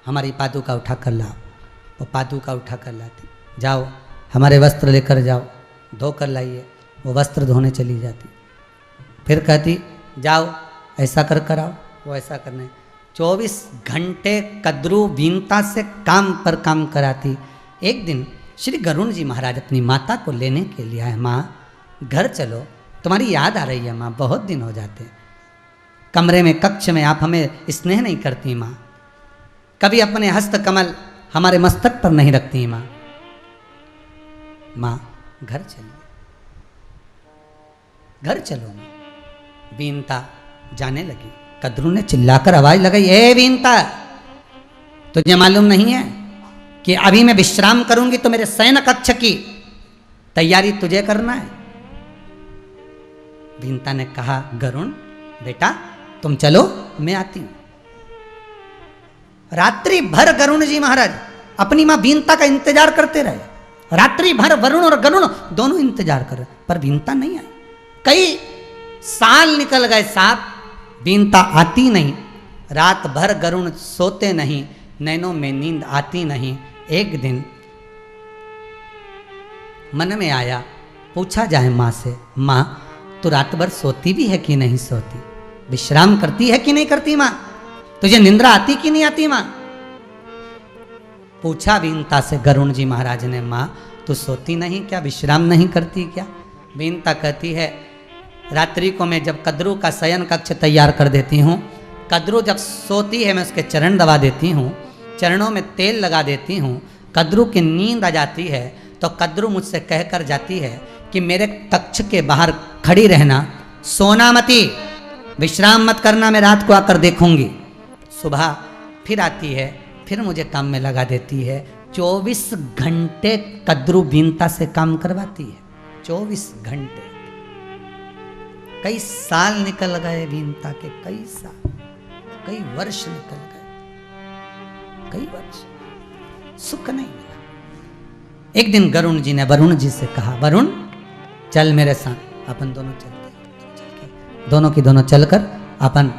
हमारी पादुका उठा कर लाओ, वो पादुका उठा कर लाती, जाओ हमारे वस्त्र लेकर जाओ, धो कर लाइए, वो वस्त्र धोने चली जाती। फिर कहती जाओ ऐसा कर कर आओ, वो ऐसा करने 24 घंटे कद्रू बीनता से काम पर काम कराती। एक दिन श्री गरुण जी महाराज अपनी माता को लेने के लिए आए। माँ घर चलो, तुम्हारी याद आ रही है माँ, बहुत दिन हो जाते। कमरे में कक्ष में आप हमें स्नेह नहीं करती माँ, कभी अपने हस्त कमल हमारे मस्तक पर नहीं रखती माँ। माँ घर चलो, घर चलो माँ। बीनता जाने लगी। कद्रू ने चिल्लाकर आवाज लगाई, ए बीनता, तुझे मालूम नहीं है कि अभी मैं विश्राम करूंगी तो मेरे शयन कक्ष की तैयारी तुझे करना है। बीनता ने कहा, गरुण बेटा तुम चलो, मैं आती हूं। रात्रि भर गरुण जी महाराज अपनी मां बीनता का इंतजार करते रहे। रात्रि भर वरुण और गरुण दोनों इंतजार कर रहे, पर बीनता नहीं आई। कई साल निकल गए, साथ बीनता आती नहीं। रात भर गरुण सोते नहीं, नैनों में नींद आती नहीं। एक दिन मन में आया, पूछा जाए माँ से, माँ तू रात भर सोती भी है कि नहीं सोती, विश्राम करती है कि नहीं करती माँ, तुझे निंद्रा आती कि नहीं आती माँ। पूछा बीनता से गरुण जी महाराज ने, माँ तू सोती नहीं क्या, विश्राम नहीं करती क्या। बीनता कहती है, रात्रि को मैं जब कद्रू का शयन कक्ष तैयार कर देती हूँ, कद्रू जब सोती है मैं उसके चरण दबा देती हूँ, चरणों में तेल लगा देती हूँ, कद्रू की नींद आ जाती है तो कद्रू मुझसे कहकर जाती है कि मेरे कक्ष के बाहर खड़ी रहना, सोना मती, विश्राम मत करना, मैं रात को आकर देखूंगी। सुबह फिर आती है, फिर मुझे काम में लगा देती है। 24 घंटे कद्रू बीनता से काम करवाती है, 24 घंटे। कई साल निकल गए बीनता के, कई साल, कई वर्ष निकल गए, कई वर्ष, सुख नहीं मिला। एक दिन गरुण जी ने वरुण जी से कहा, वरुण चल मेरे साथ, अपन दोनों चलते हैं। दोनों की दोनों चलकर अपन